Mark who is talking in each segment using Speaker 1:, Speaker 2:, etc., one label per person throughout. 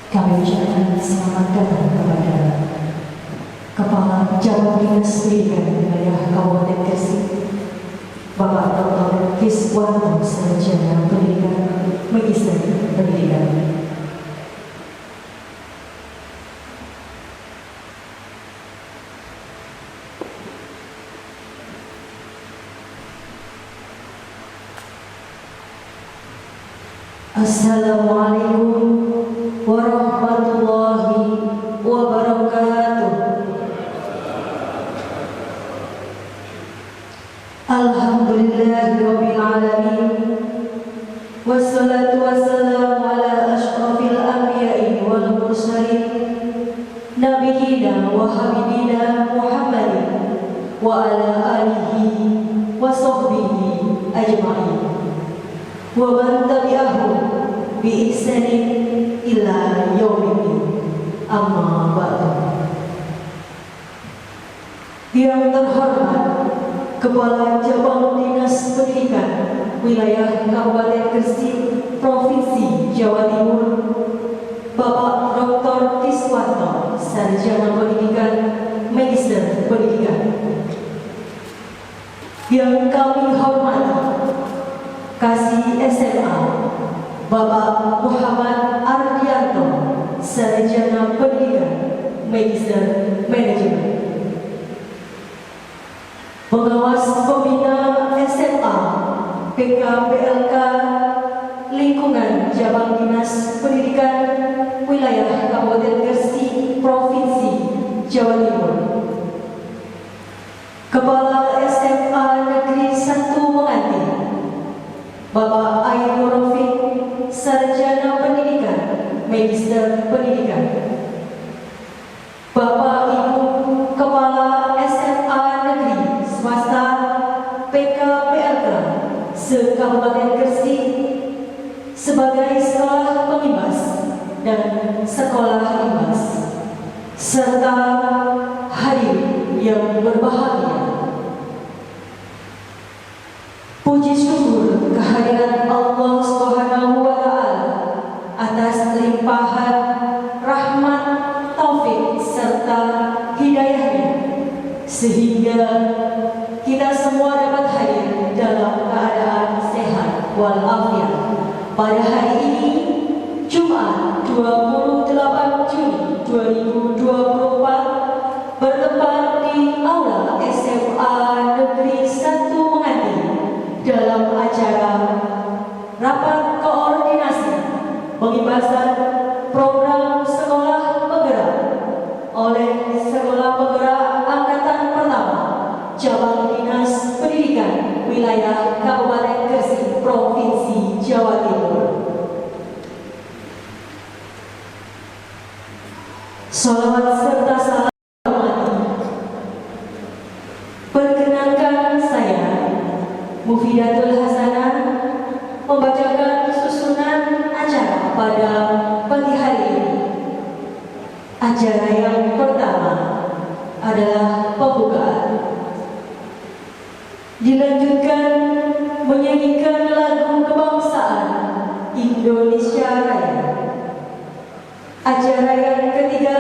Speaker 1: Kami ucapkan selamat datang kepada Kepala Jabatan Dinas Pendidikan Wilayah Kabupaten Gresik, Bapak Dr. Kiswanto Sarjana Pendidikan Magister Pendidikan. Assalamualaikum warahmatullahi wabarakatuh. Alhamdulillahirabbil alamin. Wassalatu wassalamu ala asyrafil anbiya'i wal mursalin nabiyina wa habibina Muhammadin wa ala alihi wa sahbihi ajma'in wa man tabi'ahum bi ihsanin ila yaumiddin. Amma ba'du. Yang terhormat Kepala Cabang Dinas Pendidikan Wilayah Kabupaten Gresik Provinsi Jawa Timur, Bapak Dr. Kiswanto Sarjana Pendidikan Magister Pendidikan. Yang kami hormati Kasih SMA Bapak Muhammad Ardianto Sarjana Pendidikan Magister Manajemen. Pengawas Pembina SMA PKPLK Lingkungan Cabang Dinas Pendidikan Wilayah Kabupaten Gresik Provinsi Jawa Timur, Kepala SMA Negeri 1 Menganti Bapak Ainur Rafiq Sarjana Pendidikan Magister Pendidikan. Bapak Ibu Kepala SMA Negeri Swasta PKPLK se-Kabupaten Gresik sebagai sekolah pengimbas dan sekolah imbas, serta hadirin yang berbahagia. Puji syukur kehadiran Allah Subhanahu wa Ta'ala atas limpahan rahmat, taufik serta hidayahnya, sehingga kita semua dapat hadir dalam keadaan sehat walafiat pada hari ini, Jumat 28 Juni 2024, bertempat di Aula SMA Negeri 1 Menganti dalam acara rapat koordinasi pengimbasan program sekolah penggerak oleh Sekolah Penggerak Angkatan Pertama Cabang Dinas Pendidikan Wilayah Kabupaten Gresik Provinsi Jawa Timur. Salawat serta salam perkenankan saya Mufidatul Hasanah membacakan susunan acara pada pagi hari ini. Acara yang pertama adalah pembukaan, dilanjutkan menyanyikan lagu kebangsaan Indonesia Raya. Acara yang ketiga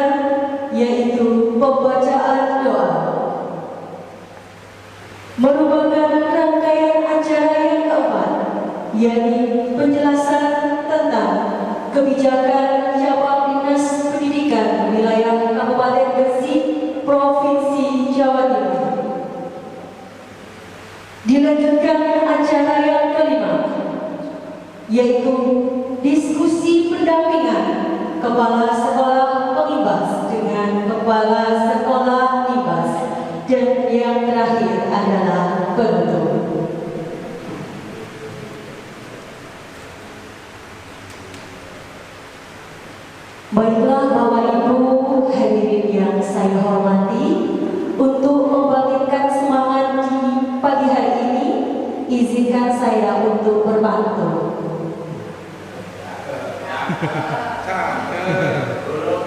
Speaker 1: yaitu pembacaan doa, merupakan rangkaian acara yang keempat, yakni penjelasan tentang kebijakan Cabang Dinas pendampingan Kepala Sekolah Pengimbas dengan Kepala Sekolah Imbas, dan yang terakhir adalah penutup. Baiklah Bapak Ibu hadirin yang saya hormati, untuk membangkitkan semangat di pagi hari ini, izinkan saya untuk berpantun.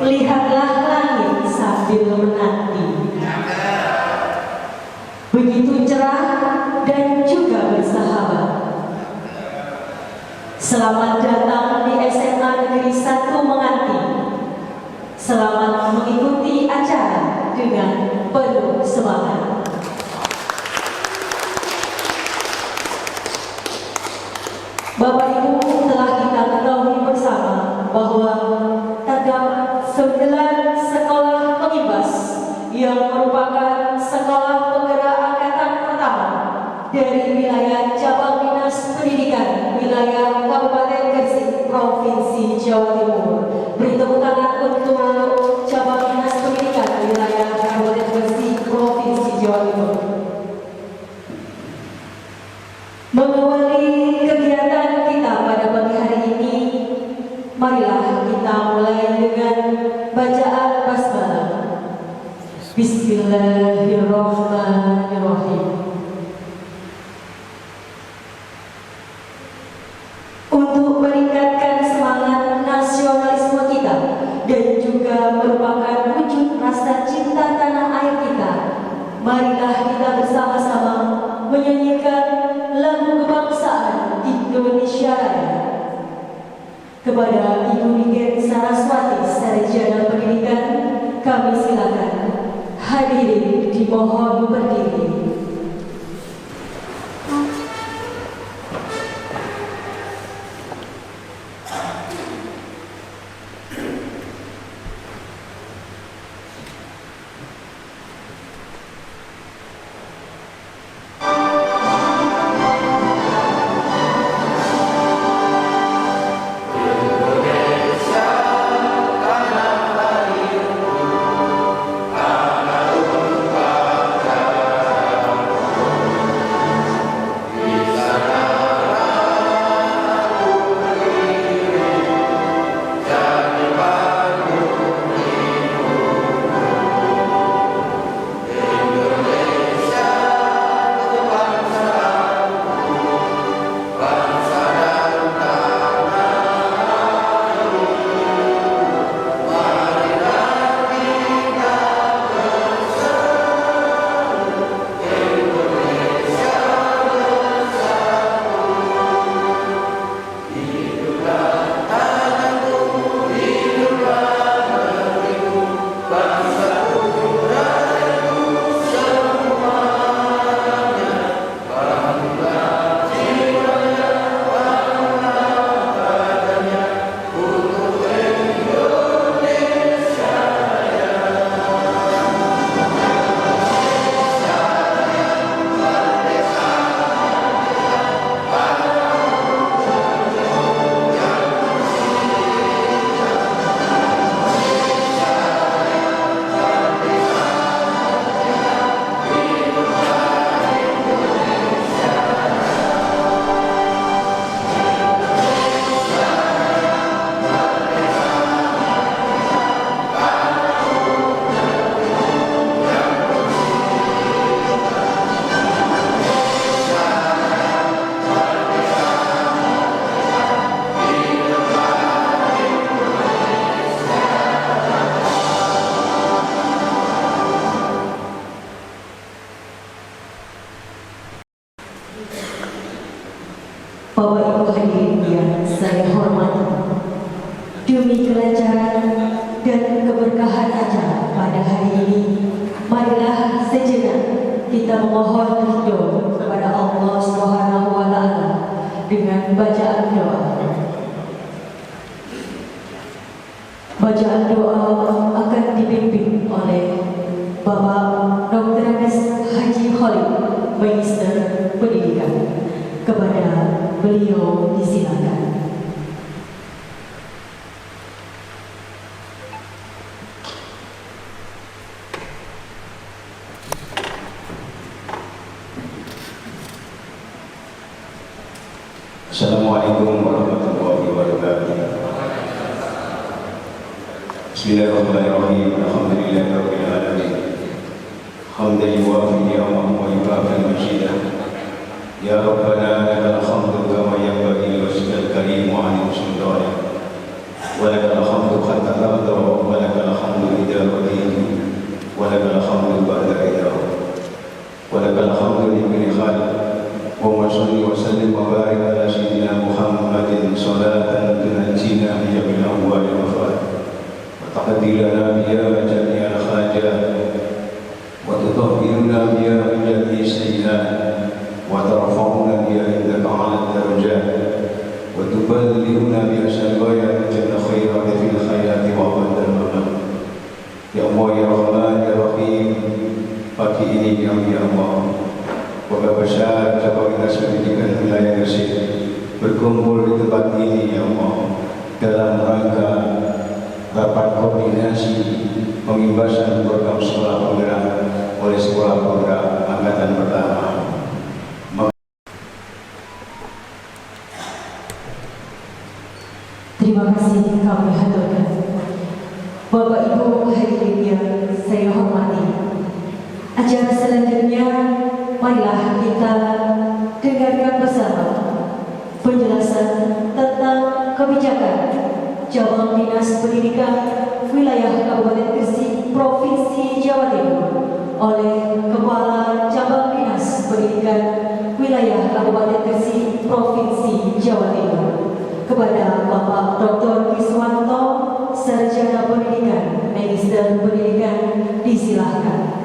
Speaker 1: Lihatlah langit sambil menanti, begitu cerah dan juga bersahabat. Selamat datang di SMA Negeri 1 Menganti. Selamat mengikuti acara dengan penuh semangat. Bapak Ibu, telah kita ketahui bersama bahwa terdapat 9 sekolah pengimbas yang merupakan sekolah penggerak angkatan pertama dari wilayah Cabang Dinas Pendidikan wilayah Kabupaten Gresik, Provinsi Jawa Timur. Beri tepuk tangan untuk Cabang Dinas Pendidikan wilayah Kabupaten Gresik, Provinsi Jawa Timur. Mengawali kegiatan kita pada pagi hari ini, marilah kita mulai dengan bacaan basmalah. Bismillahirrahmanirrahim. Untuk meningkatkan semangat nasionalisme kita dan juga merupakan wujud rasa cinta tanah air kita, marilah kita bersama-sama menyanyikan lagu kebangsaan Indonesia Raya. Kepada Ibu Niken Saraswati, Sarjana Pendidikan, kami silakan. Hadirin dimohon berdiri. Bapak Ibu hadirin yang saya hormati, demi kelancaran dan keberkahan acara pada hari ini, marilah sejenak kita memohon ridho kepada Allah Subhanahu wa Ta'ala dengan bacaan doa. Bacaan doa akan dipimpin oleh Bapak Dr. Haji Khalid, Magister Pendidikan. Kepada beliau disilakan.
Speaker 2: Bismillahirrahmanirrahim. Alhamdulillahirabbil alamin. Hamdan yuwafi ni'amahu wa yukafi majidah. Ya Rabbana lakal hamdu kama yanbaghi li wajhikal karim wa 'azimi sultanik. Wa lakal hamdu hatta tarda wa lakal hamdu idza radita wa lakal hamdu ba'da ridha. Wa lakal hamdu li kulli hal. Wa salli wa sallim wa barik ala sayyidina Muhammadin salatan tunajjina min jami'il ahwali wal afat. تقضي لنا بها جميع الحاجات وتطهرنا بها من جميع السيئات وترفعنا بها عندك على الدرجات وتبلغنا بها الغايات من الخيرات في الخيرات وأبد المنام. Ya Allah, ya Rahman, ya Rahim, pagi ini kami ya Allah Bapak besar cabang dinas pendidikan wilayah Gresik berkumpul di tempat ini ya Allah dalam rangka rapat koordinasi pembebasan program sekolah penggerak oleh sekolah penggerak angkatan pertama.
Speaker 1: Terima kasih kami haturkan. Bapak Ibu hadirin yang saya hormati, acara selanjutnya marilah kita dengarkan bersama penjelasan tentang kebijakan Cabang Dinas Pendidikan Wilayah Kabupaten Gresik Provinsi Jawa Timur oleh Kepala Cabang Dinas Pendidikan Wilayah Kabupaten Gresik Provinsi Jawa Timur kepada Bapak Dr. Wiswanto, Sarjana Pendidikan, Magister Pendidikan, disilahkan.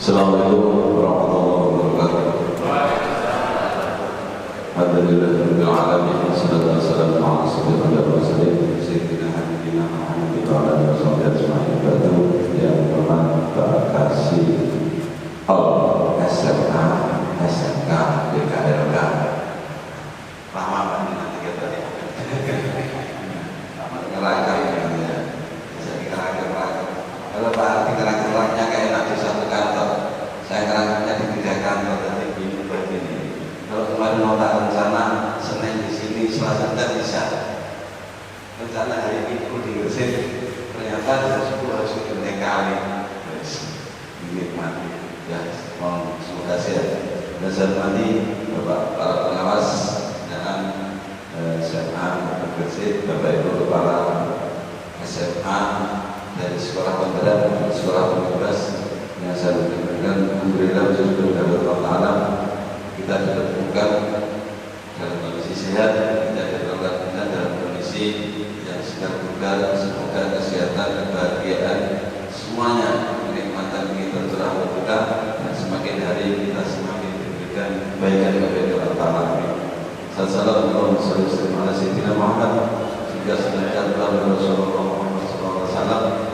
Speaker 3: Assalamualaikum warahmatullahi wabarakatuh. Alhamdulillahirabbil alamin. Wassalatu wassalamu ala sayyidina Rasulillah sayyidina habibina Muhammadin wa ala alihi washabihi ajma'in. Yang berhormat Pak Kasih Al SMA SMK BKLK. Lama banget nanti kita lihat. Lama ngerangkai ya. Bisa dikerangkai. Kalau Pak dikerangkai kayak enak di satu kantor. Saya kerangkanya di 3 kantor dan begini begini. Kalau kemarin nota rencana Senin di sini, Selasa tidak bisa. Rencana hari Minggu di Gresik, ternyata jam 10 harus ke kali. Nikmati. Ya, semoga sehat. Dan saya hormati Bapak para pengawas dan SMA Gresik, Bapak Ibu Kepala SMA dari sekolah penggerak, sekolah penggerak. Yang saya berikan, alhamdulillah bersyukur kepada Allah Ta'ala kita ditemukan dalam kondisi sehat, kita ditemukan dalam kondisi yang segar bugar. Semoga kesehatan, kebahagiaan semuanya kenikmatan kita tercurah kita dan semakin hari kita semakin diberikan kebaikan kepada Allah Ta'ala. Assalamualaikum warahmatullahi wabarakatuh. Sehingga senantiasa Rasulullah Muhammad SAW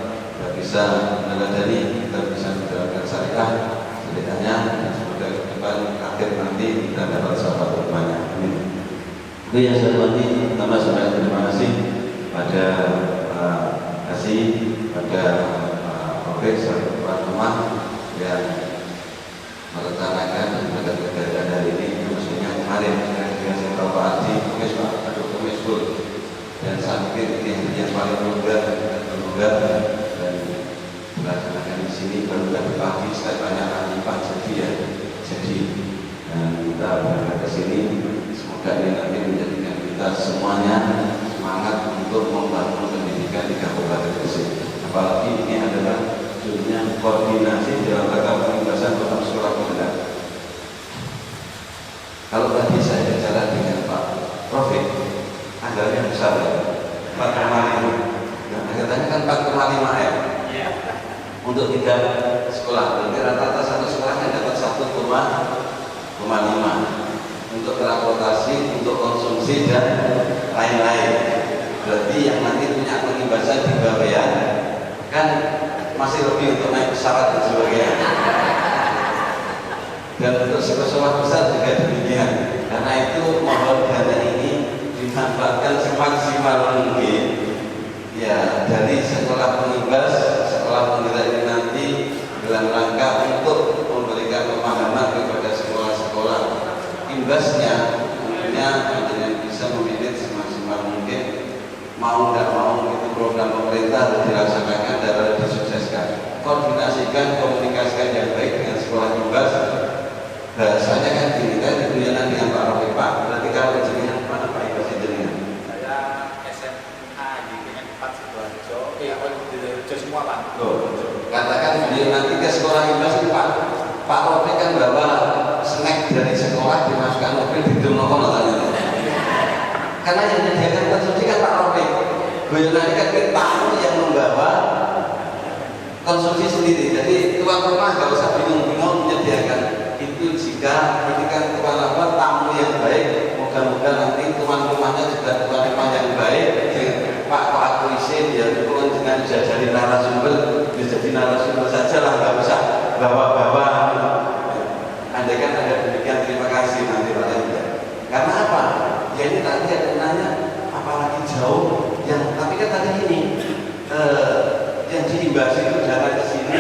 Speaker 3: bisa meneladani, kita bisa menjalankan syariah sedekahnya, dan semoga ke depan akhir nanti kita dapat sahabat banyak. Amin. Itu yang saya hormati, pertama saya terima kasih pada kasih pada profesor Pak Rumah yang merencanakan dan kegiatan hari ini. Maksudnya kemarin saya tahu Pak Haji, Komis dan saya pikir ini yang paling mudah dan melaksanakan di sini baru tadi pagi saya banyak lipat jadi kita berangkat ke sini. Semoga ini nanti menjadikan kita semuanya semangat untuk membangun pendidikan di Kabupaten Gresik. Apalagi ini adalah judulnya koordinasi dalam rangka pembebasan program sekolah penggerak. Kalau tadi saya bicara dengan Pak Profik, anggarannya besar ya, 4,5. Nah, katanya kan 4,5 M untuk 3 sekolah. Berarti rata-rata satu sekolahnya dapat 1,5 untuk transportasi, untuk konsumsi dan lain-lain. Berarti yang nanti punya pengimbasan di Bawean kan masih lebih untuk naik pesawat dan sebagainya. Dan untuk sekolah besar juga demikian. Karena itu mohon dana ini dimanfaatkan semaksimal mungkin. Ya, dari sekolah pengimbas, sekolah penggerak ini nanti dalam rangka untuk memberikan pemahaman kepada sekolah-sekolah imbasnya tentunya panjenengan bisa memilih semaksimal mungkin, mau nggak mau itu program pemerintah harus dilaksanakan dan harus disukseskan. Koordinasikan, komunikasikan yang baik dengan sekolah imbas. Bahasanya kan gini, kan digunakan dengan Pak Rofi. Pak, berarti kalau jenengan mana Pak imbas jenengan?
Speaker 4: Saya SMA di Tingkat 4 Sidoarjo. Di Sidoarjo semua Pak.
Speaker 3: Katakan beliau nanti ke sekolah imbas itu Pak Rofi kan bawa snack dari sekolah dimasukkan mobil di Donokono tanya. Karena yang menyediakan konsumsi kan Pak Rofi. Beliau nanti kan tamu yang membawa konsumsi sendiri. Jadi tuan rumah nggak usah bingung-bingung menyediakan. Itu jika ini kan tuan rumah tamu yang baik, moga-moga nanti tuan rumahnya juga tuan rumah yang baik. Pak kok aku isi dia turun dengan jadi narasumber, jadi narasumber saja lah, nggak usah bawa-bawa. Andai kan ada demikian, terima kasih nanti Pak Lenda. Karena apa? Ya ini tadi ada nanya, apalagi jauh. Yang tapi kan tadi ini yang diimbas itu datang ke sini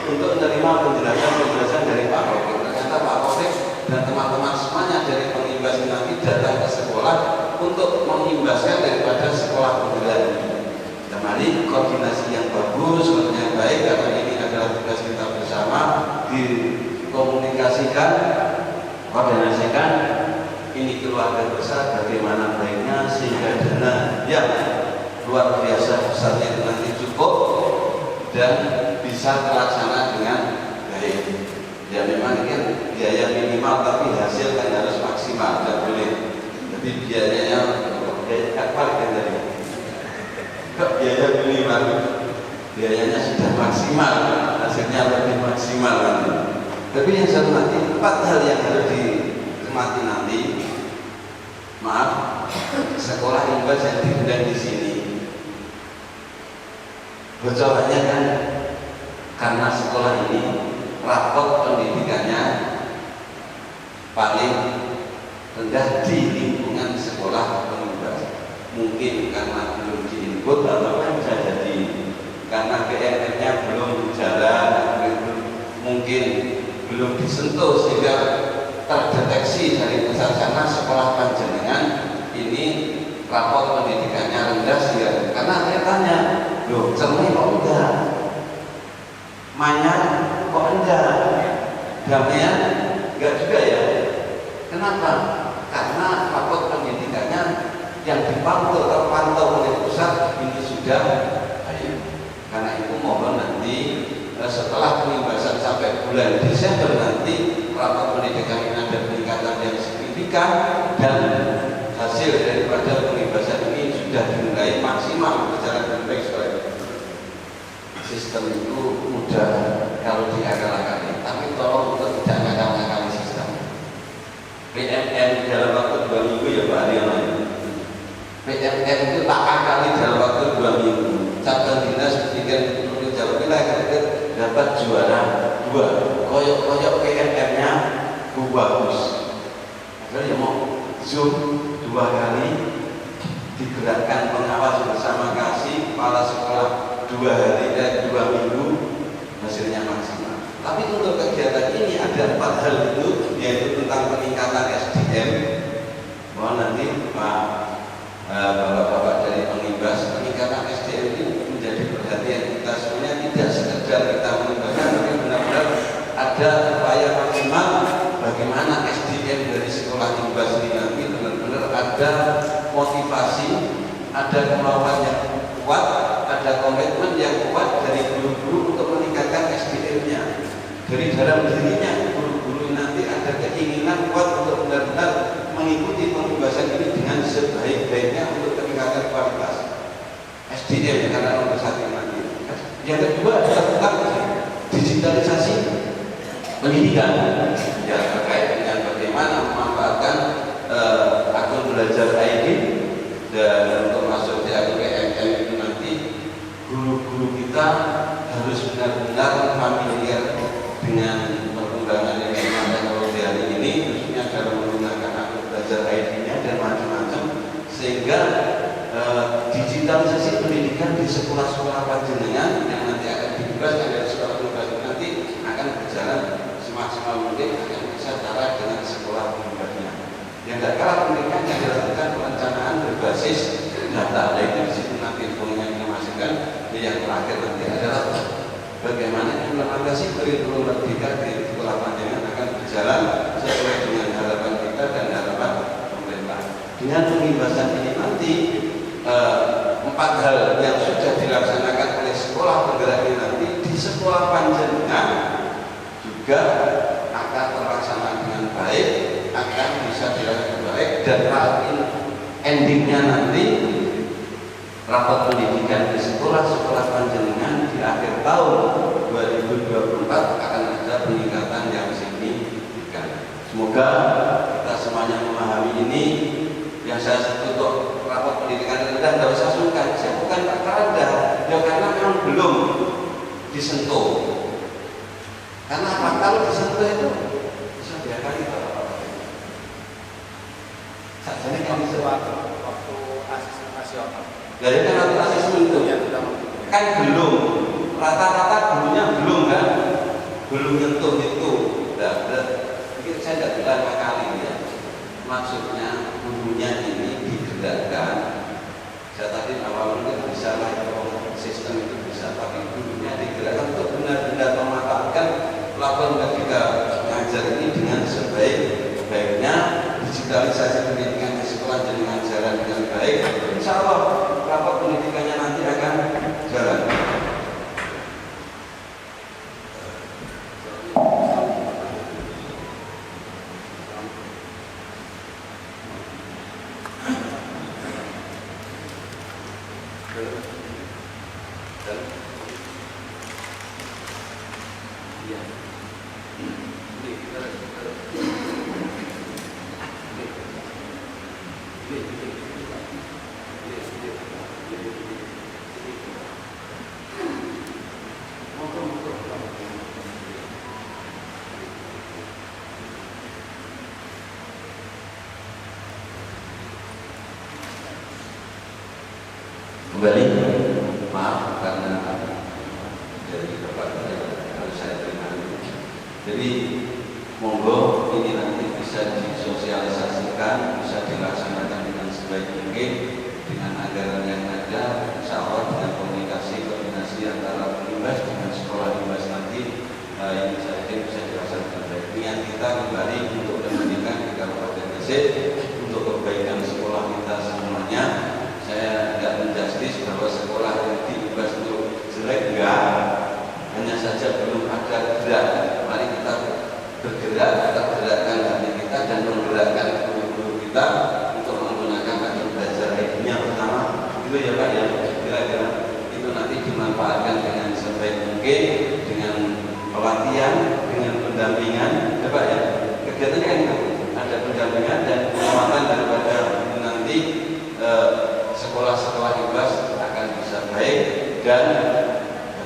Speaker 3: untuk menerima penjelasan dari Pak Rofi. Ternyata Pak Rofi dan teman-teman semuanya dari pengimbas ini nanti datang ke sekolah untuk mengimbaskan daripada sekolah penggelar. Dan mari koordinasi yang bagus, yang baik, karena ini adalah tugas kita bersama, dikomunikasikan, koordinasikan. Ini keluarga besar, bagaimana baiknya sehingga dana yang luar biasa besarnya itu nanti cukup dan bisa terlaksana dengan baik. Ya memang ini biaya minimal, tapi hasil kan harus maksimal, tidak boleh. Jadi biayanya apa kan tadi? Biaya minimal, biayanya sudah maksimal, hasilnya lebih maksimal nanti. Tapi yang saya hormati, 4 hal yang harus dicermati nanti. Maaf, sekolah imbas yang diundang di sini. Bocorannya kan karena sekolah ini rapot pendidikannya paling rendah di lingkungan sekolah pengimbas. Mungkin karena belum diinput atau kan bisa jadi karena PNM-nya belum jalan, mungkin belum disentuh sehingga terdeteksi dari pusat sana sekolah panjenengan ini rapot pendidikannya rendah sehingga karena saya tanya, loh cermin kok enggak, Manya kok enggak, Damian enggak juga ya. Kenapa? Karena rapot pendidikannya yang dipantau oleh pusat ini sudah baik. Karena itu mohon nanti setelah pengimbasan sampai bulan Desember nanti rapot pendidikan ini ada peningkatan yang signifikan dan hasil daripada pengimbasan ini sudah dimulai maksimal berjalan dengan baik sekali. Sistem itu mudah kalau diakal-akali, tapi tolong untuk tidak ngakal-ngakali sistem. PMN dalam waktu 2 minggu ya Pak Ariana. PMN itu tak akali dalam waktu 2 minggu. Cabang dinas pendidikan Gubernur Jawa Wilayah dapat juara 2. Koyok-koyok PMN-nya bagus. Jadi mau Zoom 2 kali, digerakkan pengawas bersama kasih kepala sekolah 2 minggu, hasilnya maksimal. Tapi untuk kegiatan ini ada 4 hal itu, yaitu tentang peningkatan SDM. Mohon nanti Pak Bapak-bapak dari pengimbas, peningkatan SDM ini menjadi perhatian kita semuanya, tidak sekedar kita mengimbaskan, tapi benar-benar ada upaya maksimal bagaimana SDM dari sekolah imbas ini nanti benar-benar ada motivasi, ada kemauan yang kuat, ada komitmen yang kuat dari guru-guru untuk meningkatkan SDM-nya. Dari dalam dirinya guru-guru nanti ada keinginan kuat untuk benar-benar mengikuti pengimbasan ini dengan sebaik-baiknya untuk peningkatan kualitas SDM karena nomor 1 nanti. Yang kedua adalah tentang digitalisasi pendidikan, ya terkait dengan bagaimana memanfaatkan akun belajar ID dan untuk masuk di akun PMM itu nanti guru-guru kita harus benar-benar familiar dengan perkembangan yang teknologi hari ini, khususnya dalam menggunakan akun belajar ID-nya dan macam-macam, sehingga digitalisasi pendidikan di sekolah-sekolah panjenengan yang nanti akan dibebaskan dari sekolah pendidikan nanti akan berjalan semaksimal mungkin, akan bisa cara dengan sekolah pendidikannya. tidak kalah pentingnya dilakukan perencanaan berbasis data. Nah itu di situ nanti yang kita masukkan. Yang terakhir nanti adalah bagaimana implementasi kurikulum merdeka di sekolah panjenengan akan berjalan sesuai dengan harapan kita dan harapan pemerintah. Dengan pengimbasan ini nanti 4 hal yang sudah dilaksanakan oleh sekolah penggerak ini nanti di sekolah panjenengan juga akan terlaksana dengan baik, akan bisa dilakukan baik, dan endingnya nanti rapat pendidikan di sekolah-sekolah panjenengan di akhir tahun 2024 akan ada peningkatan yang signifikan. Semoga kita semuanya memahami ini. Yang saya sebut untuk rapat pendidikan rendah tidak usah sungkan. Saya bukan perkara rendah, ya karena memang belum disentuh. Karena apa? Kalau disentuh itu bisa diakali Bapak. Sajane kan
Speaker 4: waktu asesmen nasional.
Speaker 3: Dari kan waktu asesmen itu kan belum, rata-rata gurunya belum kan, belum nyentuh itu. Mungkin saya tidak bilang kali ya. Maksudnya gurunya ini digerakkan. Saya tadi awal mungkin bisa lah sistem itu bisa, tapi gurunya digerakkan untuk benar-benar memanfaatkan pelabuhan merdeka mengajar ini dengan sebaik-baiknya. Digitalisasi pendidikan di sekolah dengan jalan dengan baik. Insya Allah rapat pendidikannya nanti akan jalan. Kembali, maaf karena dari Bapak harus saya terima. Jadi monggo ini nanti bisa disosialisasikan, bisa dilaksanakan dengan sebaik mungkin dengan anggaran yang ada, insya Allah dengan koordinasi antara pengimbas dengan sekolah imbas nanti ini saya kira bisa dilaksanakan baik. Niat kita kembali untuk pendidikan di Kabupaten Gresik untuk kebaikan sekolah kita semuanya. Saya tidak menjustis bahwa sekolah yang diimbas itu jelek, enggak. Hanya saja belum ada gerak. Mari kita bergerak, kita gerakkan hati kita dan menggerakkan guru-guru kita untuk menggunakan metode belajar yang pertama. Itu ya Pak ya, kira-kira itu nanti dimanfaatkan dengan sebaik mungkin, dengan pelatihan, dengan pendampingan, ya Pak ya. Kegiatannya itu ada pendampingan dan penguatan daripada nanti sekolah-sekolah imbas akan bisa baik, dan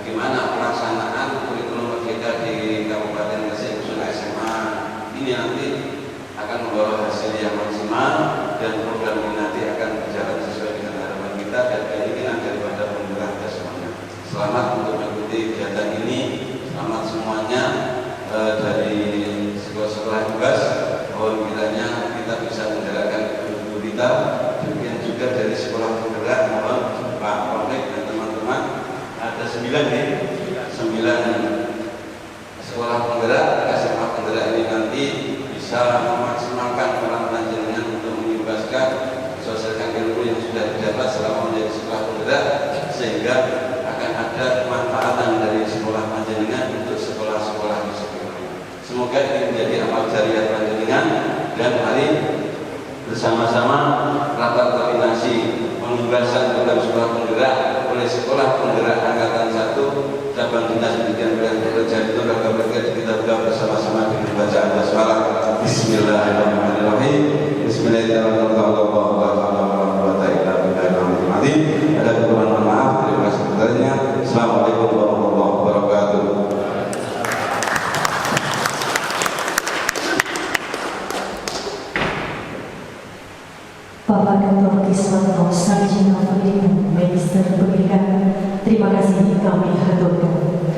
Speaker 3: bagaimana pelaksanaan kurikulum merdeka di Kabupaten Gresik khususnya SMA ini nanti akan membawa hasil yang maksimal, dan program ini nanti akan berjalan sesuai dengan harapan kita dan keinginan daripada pemerintah kita semuanya. Selamat untuk mengikuti kegiatan ini, selamat semuanya dari sekolah-sekolah imbas. Mohon kiranya kita bisa menggerakkan guru-guru kita. Demikian juga dari sekolah penggerak, mohon Pak Komplek dan teman-teman, ada 9 nih, 9 sekolah penggerak, SMA penggerak ini nanti bisa memaksimalkan peran panjenengan untuk mengimbaskan sosialisasi ilmu yang sudah didapat selama menjadi sekolah penggerak, sehingga akan ada kemanfaatan dari sekolah panjenengan untuk sekolah-sekolah di sekitarnya. Semoga ini menjadi amal jariah panjenengan, dan mari bersama-sama rapat koordinasi pembahasan program sekolah penggerak oleh sekolah penggerak angkatan 1 cabang dinas pendidikan wilayah Provinsi itu kita buka bersama-sama dengan bacaan basmalah. Bismillahirrahmanirrahim. Bismillahirrahmanirrahim. Ada kekurangan maaf, terima kasih sebenarnya. Assalamualaikum warahmatullahi wabarakatuh.
Speaker 1: Bapak Dr. Kiswanto Sarjana Pendidikan, Magister Pendidikan, terima kasih kami haturkan.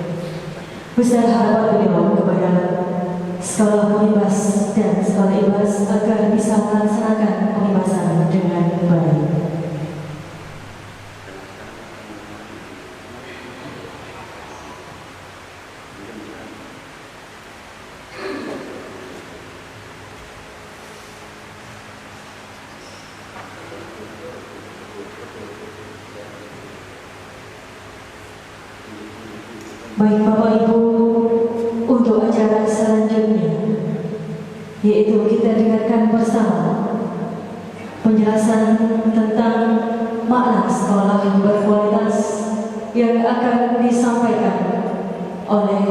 Speaker 1: Besar harapan beliau kepada sekolah pengibas dan sekolah ibas agar bisa melaksanakan pengibasan dengan baik. Baik Bapak Ibu, untuk acara selanjutnya, yaitu kita dengarkan bersama penjelasan tentang makna sekolah berkualitas yang akan disampaikan oleh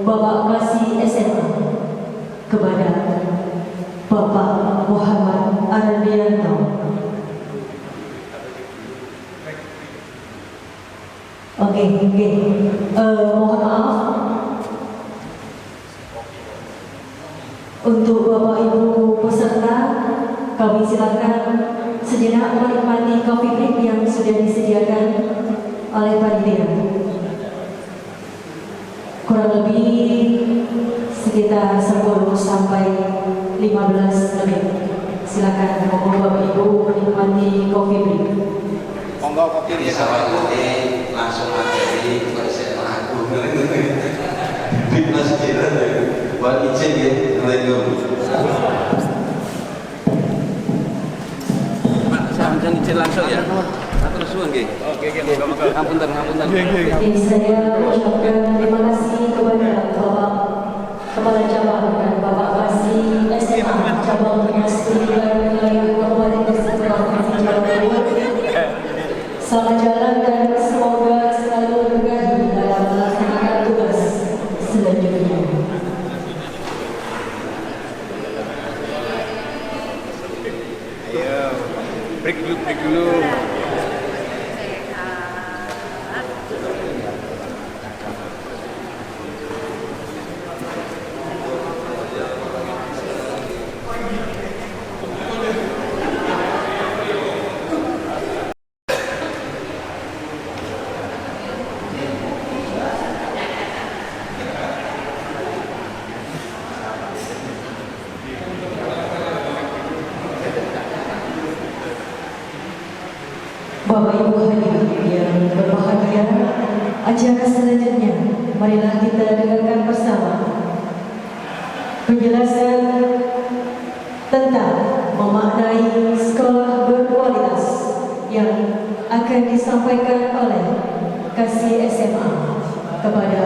Speaker 1: Bapak Kasih SMA kepada Bapak Muhammad Ardianto. Oke. Mohon maaf untuk Bapak Ibu peserta, kami silakan sejenak menikmati coffee break yang sudah disediakan oleh panitia. Kurang lebih sekitar 10 sampai 15 menit. Silakan Bapak Ibu menikmati coffee break.
Speaker 4: Monggo kopi
Speaker 3: Ini sama ini langsung materi SMA aku. Fitness kira buat izin ya. Assalamualaikum.
Speaker 5: Pak, saya izin langsung ya. Terus suwun nggih.
Speaker 4: Oke, monggo.
Speaker 5: Ngapunten.
Speaker 1: Jadi saya ucapkan terima kasih kepada Bapak Kepala Cabang dan Bapak Kasih SMA Cabang Dinas Pendidikan Wilayah Kabupaten Gresik Provinsi Jawa Timur. Selamat jalan dan semoga selalu berkahi dalam melaksanakan tugas selanjutnya.
Speaker 4: Ayo. Break dulu.
Speaker 1: Bapak Ibu hadirin yang berbahagia, acara selanjutnya marilah kita dengarkan bersama penjelasan tentang memaknai sekolah berkualitas yang akan disampaikan oleh Kasih SMA kepada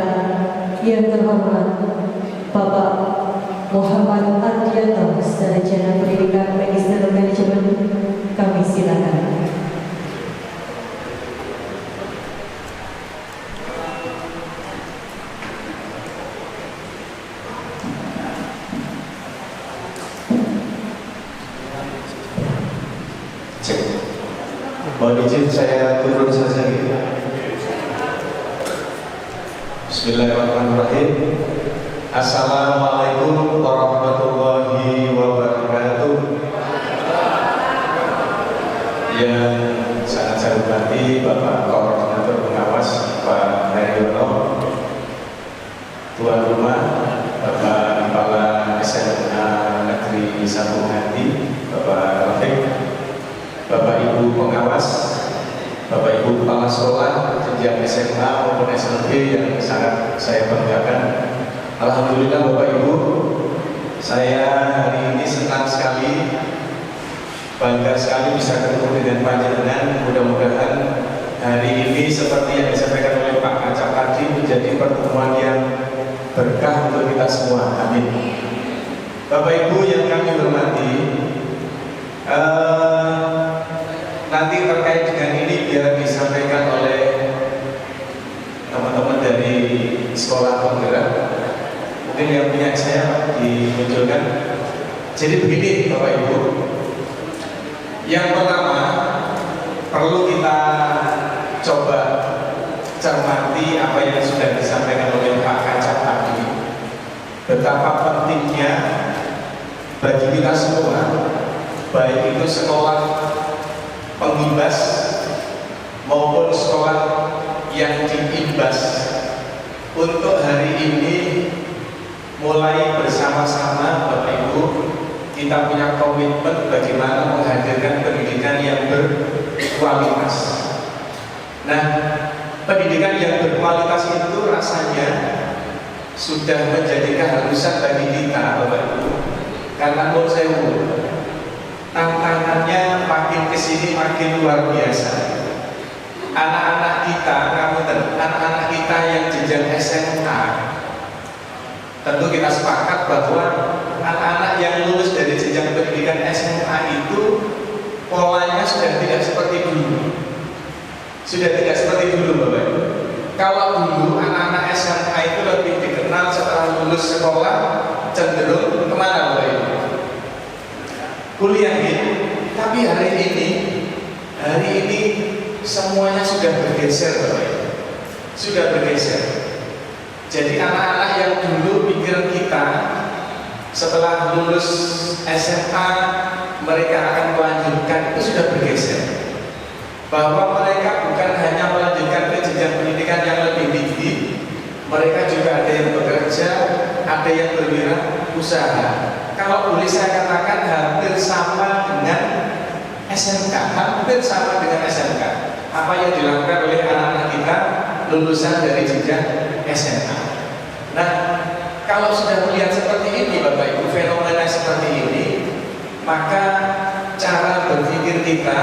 Speaker 1: yang terhormat Bapak Muhammad Ardianto, Sarjana Pendidikan Magister Manajemen. Kami silakan.
Speaker 2: Mohon izin saya turun saja gitu. Bismillahirrahmanirrahim. Assalamualaikum warahmatullahi wabarakatuh. Yang sangat saya hormati Bapak Koordinator Pengawas Pak Haryono, Tuan Rumah Bapak Kepala SMA Negeri 1 Hati Bapak Rafiq, Bapak Ibu pengawas, Bapak Ibu kepala sekolah, jenjang SMA maupun SMP yang sangat saya banggakan. Alhamdulillah Bapak Ibu, saya hari ini senang sekali, bangga sekali bisa ketemu dengan panjenengan. Mudah-mudahan hari ini seperti yang disampaikan oleh Pak Kacak tadi menjadi pertemuan yang berkah untuk kita semua. Amin. Bapak Ibu yang kami hormati, nanti terkait dengan ini biar disampaikan oleh teman-teman dari sekolah penggerak. Mungkin yang punya saya dimunculkan. Jadi begini Bapak Ibu, yang pertama perlu kita coba cermati apa yang sudah disampaikan oleh Pak Kacak tadi. Betapa pentingnya bagi kita semua, baik itu sekolah pengibas maupun sekolah yang diibas, untuk hari ini
Speaker 6: mulai bersama-sama Bapak Ibu kita punya komitmen bagaimana menghadirkan pendidikan yang berkualitas. Nah, pendidikan yang berkualitas itu rasanya sudah menjadi keharusan bagi kita Bapak Ibu. Karena menurut saya tantangannya makin kesini makin luar biasa. Anak-anak kita, anak-anak kita yang jenjang SMA, tentu kita sepakat bahwa anak-anak yang lulus dari jenjang pendidikan SMA itu polanya sudah tidak seperti dulu. Sudah tidak seperti dulu Bapak Ibu. Kalau dulu anak-anak SMA itu lebih dikenal setelah lulus sekolah cenderung kemana Bapak Ibu? Kuliah gitu. Tapi hari ini semuanya sudah bergeser Bapak Ibu. Sudah bergeser. Jadi anak-anak yang dulu pikiran kita setelah lulus SMA mereka akan melanjutkan itu sudah bergeser. Bahwa mereka bukan hanya melanjutkan ke jenjang pendidikan yang lebih tinggi, mereka juga ada yang bekerja, ada yang berwirausaha. Kalau boleh saya katakan hampir sama dengan SMK, hampir sama dengan SMK. Apa yang dilakukan oleh anak-anak kita lulusan dari jenjang SMA. Nah, kalau sudah melihat seperti ini Bapak Ibu, fenomena seperti ini, maka cara berpikir kita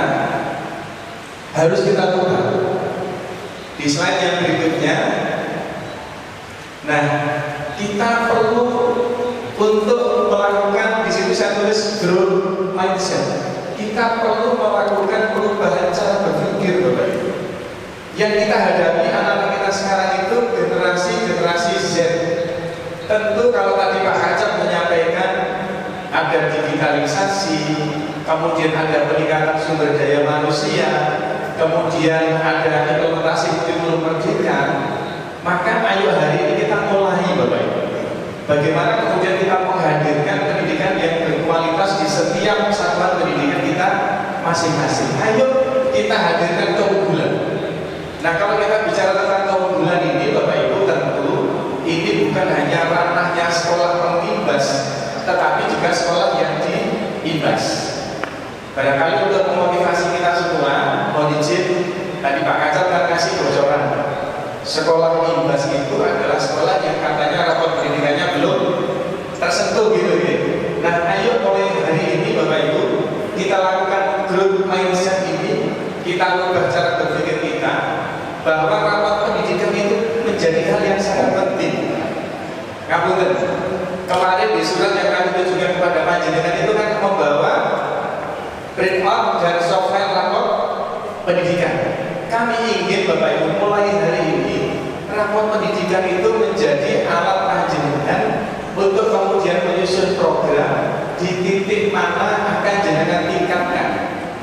Speaker 6: harus kita ubah. Di slide yang berikutnya, nah kita perlu untuk melakukan, di situ saya tulis growth mindset. Kita perlu melakukan perubahan cara berpikir Bapak Ibu. Yang kita hadapi anak-anak kita sekarang itu generasi Z. Tentu kalau tadi Pak Kacap menyampaikan ada digitalisasi, kemudian ada peningkatan sumber daya manusia, kemudian ada implementasi kurikulum merdeka, maka ayo hari ini kita mulai Bapak Ibu. Bagaimana kemudian kita menghadirkan pendidikan yang berkualitas di setiap satuan pendidikan kita masing-masing. Ayo kita hadirkan keunggulan. Nah, kalau kita bicara tentang keunggulan ini Bapak Ibu, tentu ini bukan hanya ranahnya sekolah pengimbas, tetapi juga sekolah yang diimbas. Barangkali untuk memotivasi kita semua, mohon izin, tadi Pak Kacat kan kasih bocoran. Sekolah pengimbas itu adalah sekolah yang katanya rapor pendidikannya belum tersentuh gitu ya. Nah, ayo mulai hari ini Bapak Ibu, kita lakukan growth mindset ini, kita ubah cara berpikir kita, bahwa rapor pendidikan itu menjadi hal yang sangat penting. Ngapunten, kemarin di surat yang kami tujukan kepada panjenengan itu kan membawa print out dan software rapor pendidikan. Kami ingin Bapak Ibu mulai hari ini rapor pendidikan itu menjadi alat panjenengan untuk kemudian menyusun program di titik mana akan jenengan tingkatkan,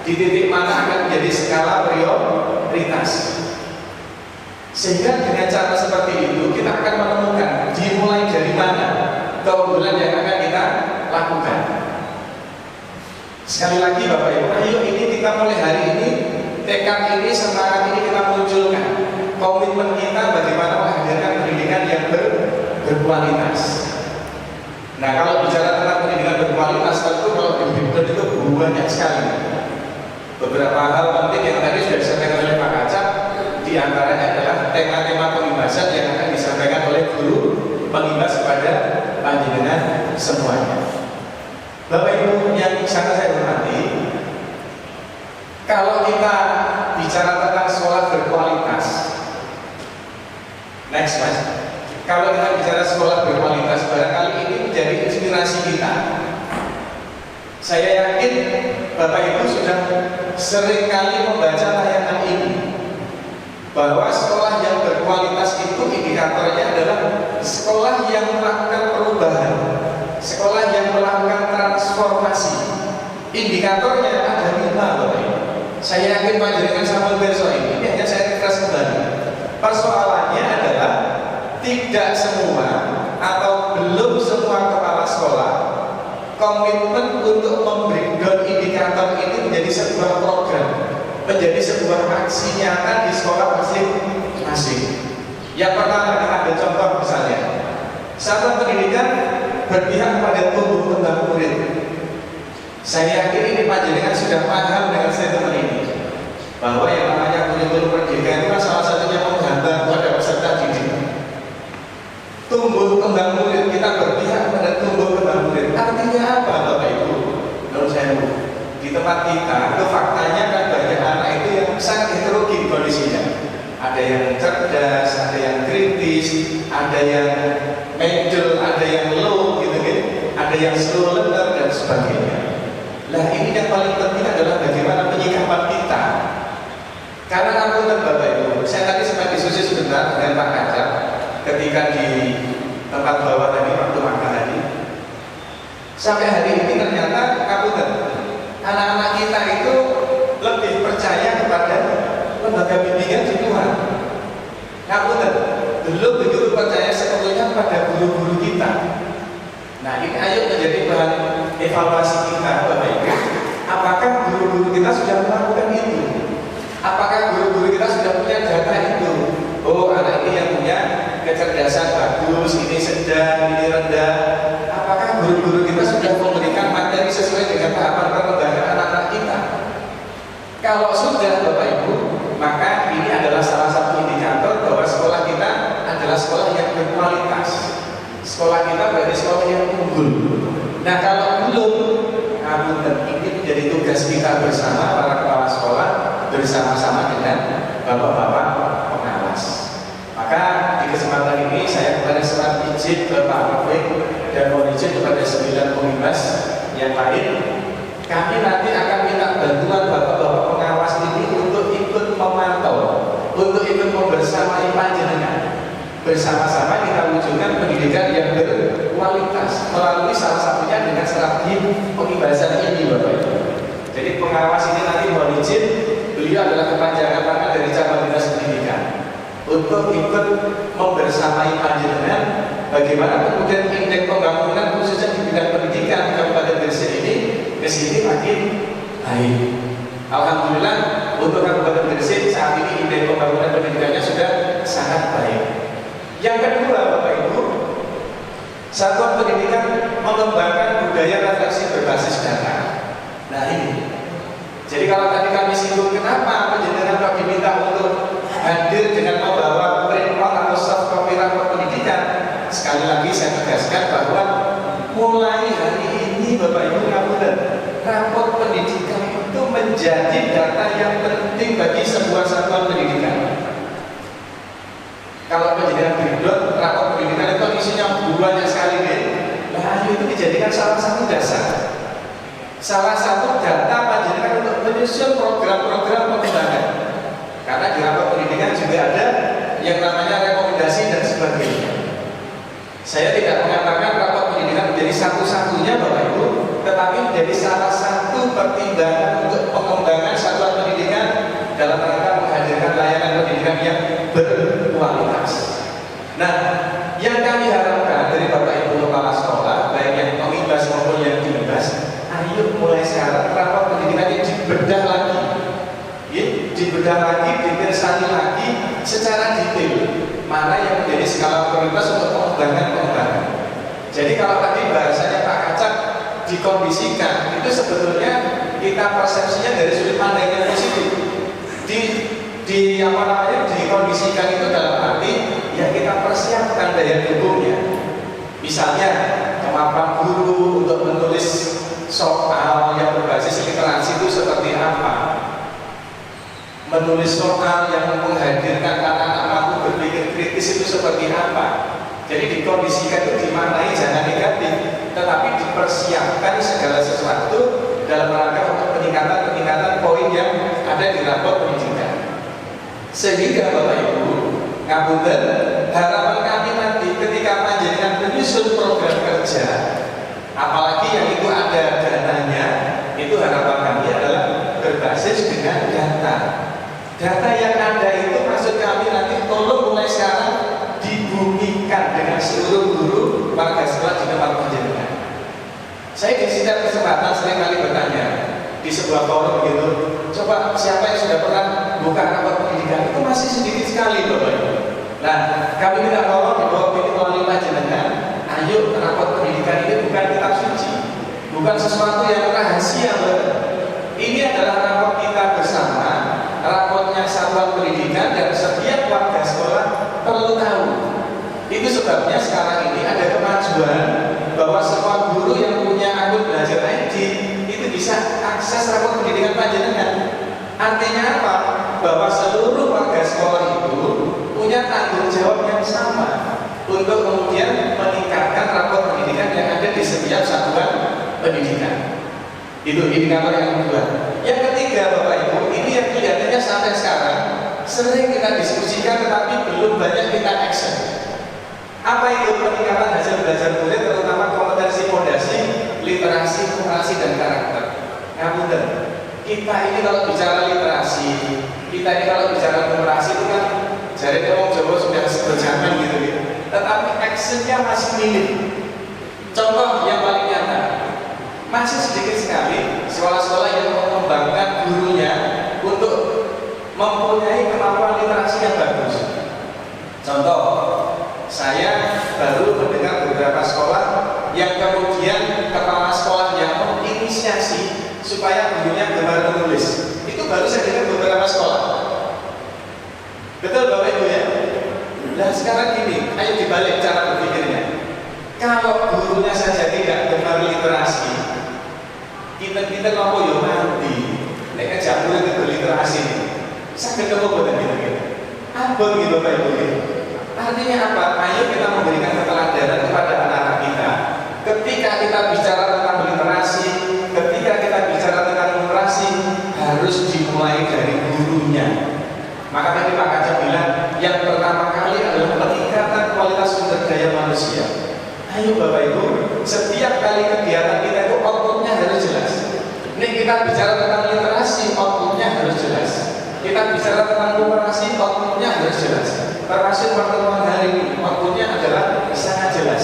Speaker 6: di titik mana akan menjadi skala prioritas. Sehingga dengan cara seperti itu kita akan menemukan dimulai dari mana keunggulan yang akan kita lakukan. Sekali lagi Bapak Ibu, ayo ini kita mulai hari ini, tekad ini, semangat ini kita munculkan. Komitmen kita bagaimana menghadirkan pendidikan yang berkualitas. Nah, kalau bicara tentang pendidikan berkualitas, tentu kalau dibimbing itu banyak sekali. Beberapa hal penting yang tadi sudah disampaikan oleh Pak Kacap, di antaranya adalah tema-tema pengimbasan yang akan disampaikan oleh guru pengimbas kepada panjenengan semuanya. Bapak Ibu yang sangat saya hormati, kalau kita bicara tentang sekolah berkualitas, next Mas, kalau kita bicara sekolah berkualitas, barangkali ini menjadi inspirasi kita. Saya yakin Bapak Ibu sudah seringkali membaca tayangan ini, bahwa sekolah yang berkualitas itu indikatornya adalah sekolah yang melakukan perubahan, sekolah yang melakukan transformasi. Indikatornya ada 5 Bapak Ibu. Saya yakin panjenengan sampai besok ini hanya saya refresh kembali. Persoalannya adalah tidak semua atau belum semua kepala sekolah komitmen untuk membreakdown indikator ini menjadi sebuah program, menjadi sebuah aksi nyata di sekolah masing-masing. Yang pertama kita ambil contoh misalnya, Satuan pendidikan berpihak pada tumbuh kembang murid. Saya yakin ini panjenengan sudah paham dengan statement ini, bahwa yang namanya kurikulum pendidikan itu salah satunya menghantar pada peserta didik. Tumbuh kembang murid, kita berpihak pada tumbuh kembang murid. Artinya apa Bapak Ibu? Menurut saya di tempat kita itu faktanya kan banyak anak itu yang sangat heterogen kondisinya. Ada yang cerdas, ada yang kritis, ada yang middle, ada yang low gitu kan, ada yang slow learner dan sebagainya. Lah ini yang paling penting adalah bagaimana penyikapan kita. Karena aku dan Bapak Ibu, saya tadi sempat diskusi sebentar dengan Pak Kacap ketika di tempat bawah tadi waktu makan tadi. Sampai hari ini ternyata anak-anak kita itu lebih percaya kepada lembaga bimbingan di luar. Belum begitu percaya sepenuhnya pada guru-guru kita. Nah ini ayo menjadi bahan evaluasi kita Bapak Ibu. Apakah guru-guru kita sudah melakukan itu? Apakah guru-guru kita sudah punya data itu? Oh anak ini yang punya kecerdasan bagus, ini sedang, ini rendah. Apakah guru-guru kita sudah memberikan materi sesuai dengan tahapan perkembangan anak-anak kita? Kalau sudah Bapak Ibu, maka ini adalah salah satu indikator bahwa sekolah kita adalah sekolah yang berkualitas. Sekolah kita berarti sekolah yang unggul. Nah kalau belum, ini menjadi tugas kita bersama para kepala sekolah bersama-sama dengan bapak-bapak pengawas. Maka di kesempatan ini saya kepada serat izin ke Pak Rafiq dan mohon izin kepada 9 pengimbas yang lain. Kami nanti akan minta bantuan bapak-bapak pengawas ini untuk ikut memantau, untuk ikut membersamai panjenengan. Bersama-sama kita wujudkan pendidikan yang berkualitas melalui salah satunya dengan strategi pengimbasan ini Bapak Ibu. Jadi pengawas ini nanti mohon izin, beliau adalah kepanjangan tangan dari cabang dinas pendidikan untuk ikut membersamai panjenengan bagaimana kemudian indeks pembangunan khususnya di bidang pendidikan Kabupaten Gresik ini kesini makin baik. Alhamdulillah untuk Kabupaten Gresik saat ini indeks pembangunan pendidikannya sudah sangat baik. Yang kedua Bapak Ibu, satuan pendidikan mengembangkan budaya refleksi berbasis data. Nah ini, jadi kalau tadi kami singgung kenapa penjenengan kok diminta untuk hadir dengan membawa print atau soft copy rapor pendidikan, sekali lagi saya tegaskan bahwa mulai hari ini Bapak Ibu ngapunten, rapor pendidikan itu menjadi data yang penting bagi sebuah satuan pendidikan. Kalau pendidikan berikut, rapor pendidikan itu isinya banyak sekali nah itu dijadikan salah satu dasar, salah satu data panjenengan untuk menyusun program-program pengembangan. Karena di rapor pendidikan juga ada yang namanya rekomendasi dan sebagainya. Saya tidak mengatakan rapor pendidikan menjadi satu-satunya Bapak Ibu, tetapi menjadi salah satu pertimbangan untuk pengembangan satuan pendidikan dalam rangka menghadirkan layanan pendidikan yang berkualitas. Nah, yang kami harapkan dari Bapak Ibu kepala sekolah, baik yang pengimbas maupun yang diimbas, ayo mulai sekarang rapor pendidikan ini dibedah lagi, dibedah lagi, dipersani lagi secara detail. Mana yang menjadi skala prioritas untuk pengembangan. Jadi kalau tadi bahasanya Pak Kacak dikondisikan, itu sebetulnya kita persepsinya dari sudut pandang yang positif. Dikondisikan itu dalam arti ya kita persiapkan daya dukungnya. Misalnya kemampuan guru untuk menulis soal yang berbasis literasi itu seperti apa, menulis soal yang menghadirkan anak-anak mampu berpikir kritis itu seperti apa. Jadi dikondisikan itu dimaknai jangan negatif, tetapi dipersiapkan segala sesuatu dalam rangka untuk peningkatan poin yang ada di rapor pendidikan. Sehingga Bapak Ibu, ngapunten, harapan kami nanti ketika panjenengan menyusun program kerja, apalagi yang itu ada dananya, itu harapan kami adalah berbasis dengan data. Data yang ada itu maksud kami nanti tolong mulai sekarang dibumikan dengan seluruh guru warga sekolah di tempat panjenengan. Saya di setiap kesempatan sering kali bertanya di sebuah forum begitu, coba siapa yang sudah pernah buka rapor pendidikan, itu masih sedikit sekali Bapak Ibu. Nah, kami minta tolong di bawah ini melalui panjenengan ayo rapot pendidikan ini bukan kitab suci, bukan sesuatu yang rahasia. Ini adalah rapot kita bersama, rapotnya satuan pendidikan dan setiap warga sekolah perlu tahu. Itu sebabnya sekarang ini ada kemajuan bahwa semua guru yang punya akun Belajar ID itu bisa akses rapot pendidikan panjenengan. Artinya apa? Bahwa seluruh warga sekolah itu punya tanggung jawab yang sama untuk kemudian meningkatkan rapot pendidikan yang ada di setiap satuan pendidikan. Itu indikator yang kedua. Yang ketiga, Bapak Ibu, ini yang kelihatannya sampai sekarang sering kita diskusikan tetapi belum banyak kita action. Apa itu peningkatan hasil belajar murid, terutama kompetensi fondasi, literasi, numerasi, dan karakter? Ngapunten, kita ini kalau bicara literasi, kita ini kalau bicara numerasi itu kan jari ngomong Jawa sudah berjalan gitu. Tetapi actionnya masih minim. Contoh yang paling nyata, masih sedikit sekali sekolah-sekolah yang mengembangkan gurunya untuk mempunyai kemampuan literasi yang bagus. Contoh, saya baru mendengar beberapa sekolah yang kemudian kepala sekolah yang menginisiasi supaya gurunya gemar menulis. Itu baru saya dengar beberapa sekolah. Betul Bapak Ibu ya? Nah sekarang gini, ayo dibalik cara berpikirnya. Kalau gurunya saja tidak gemar literasi, kita ngomong yo mati. Nek ngejak murid itu literasi ini, saya ketemu betul gitu. Apa gitu Bapak Ibu? Artinya apa? Ayo kita memberikan keteladanan kepada anak-anak kita. Ketika kita bicara tentang literasi, ketika kita bicara tentang numerasi, harus dimulai dari gurunya. Maka tadi Pak Kaca bilang, yang pertama kali adalah peningkatan kualitas sumber daya manusia. Ayo Bapak Ibu, setiap kali kegiatan kita itu outputnya harus jelas. Ini kita bicara tentang literasi, outputnya harus jelas. Kita bicara tentang numerasi, outputnya harus jelas. Termasuk pertemuan hari ini, outputnya adalah sangat jelas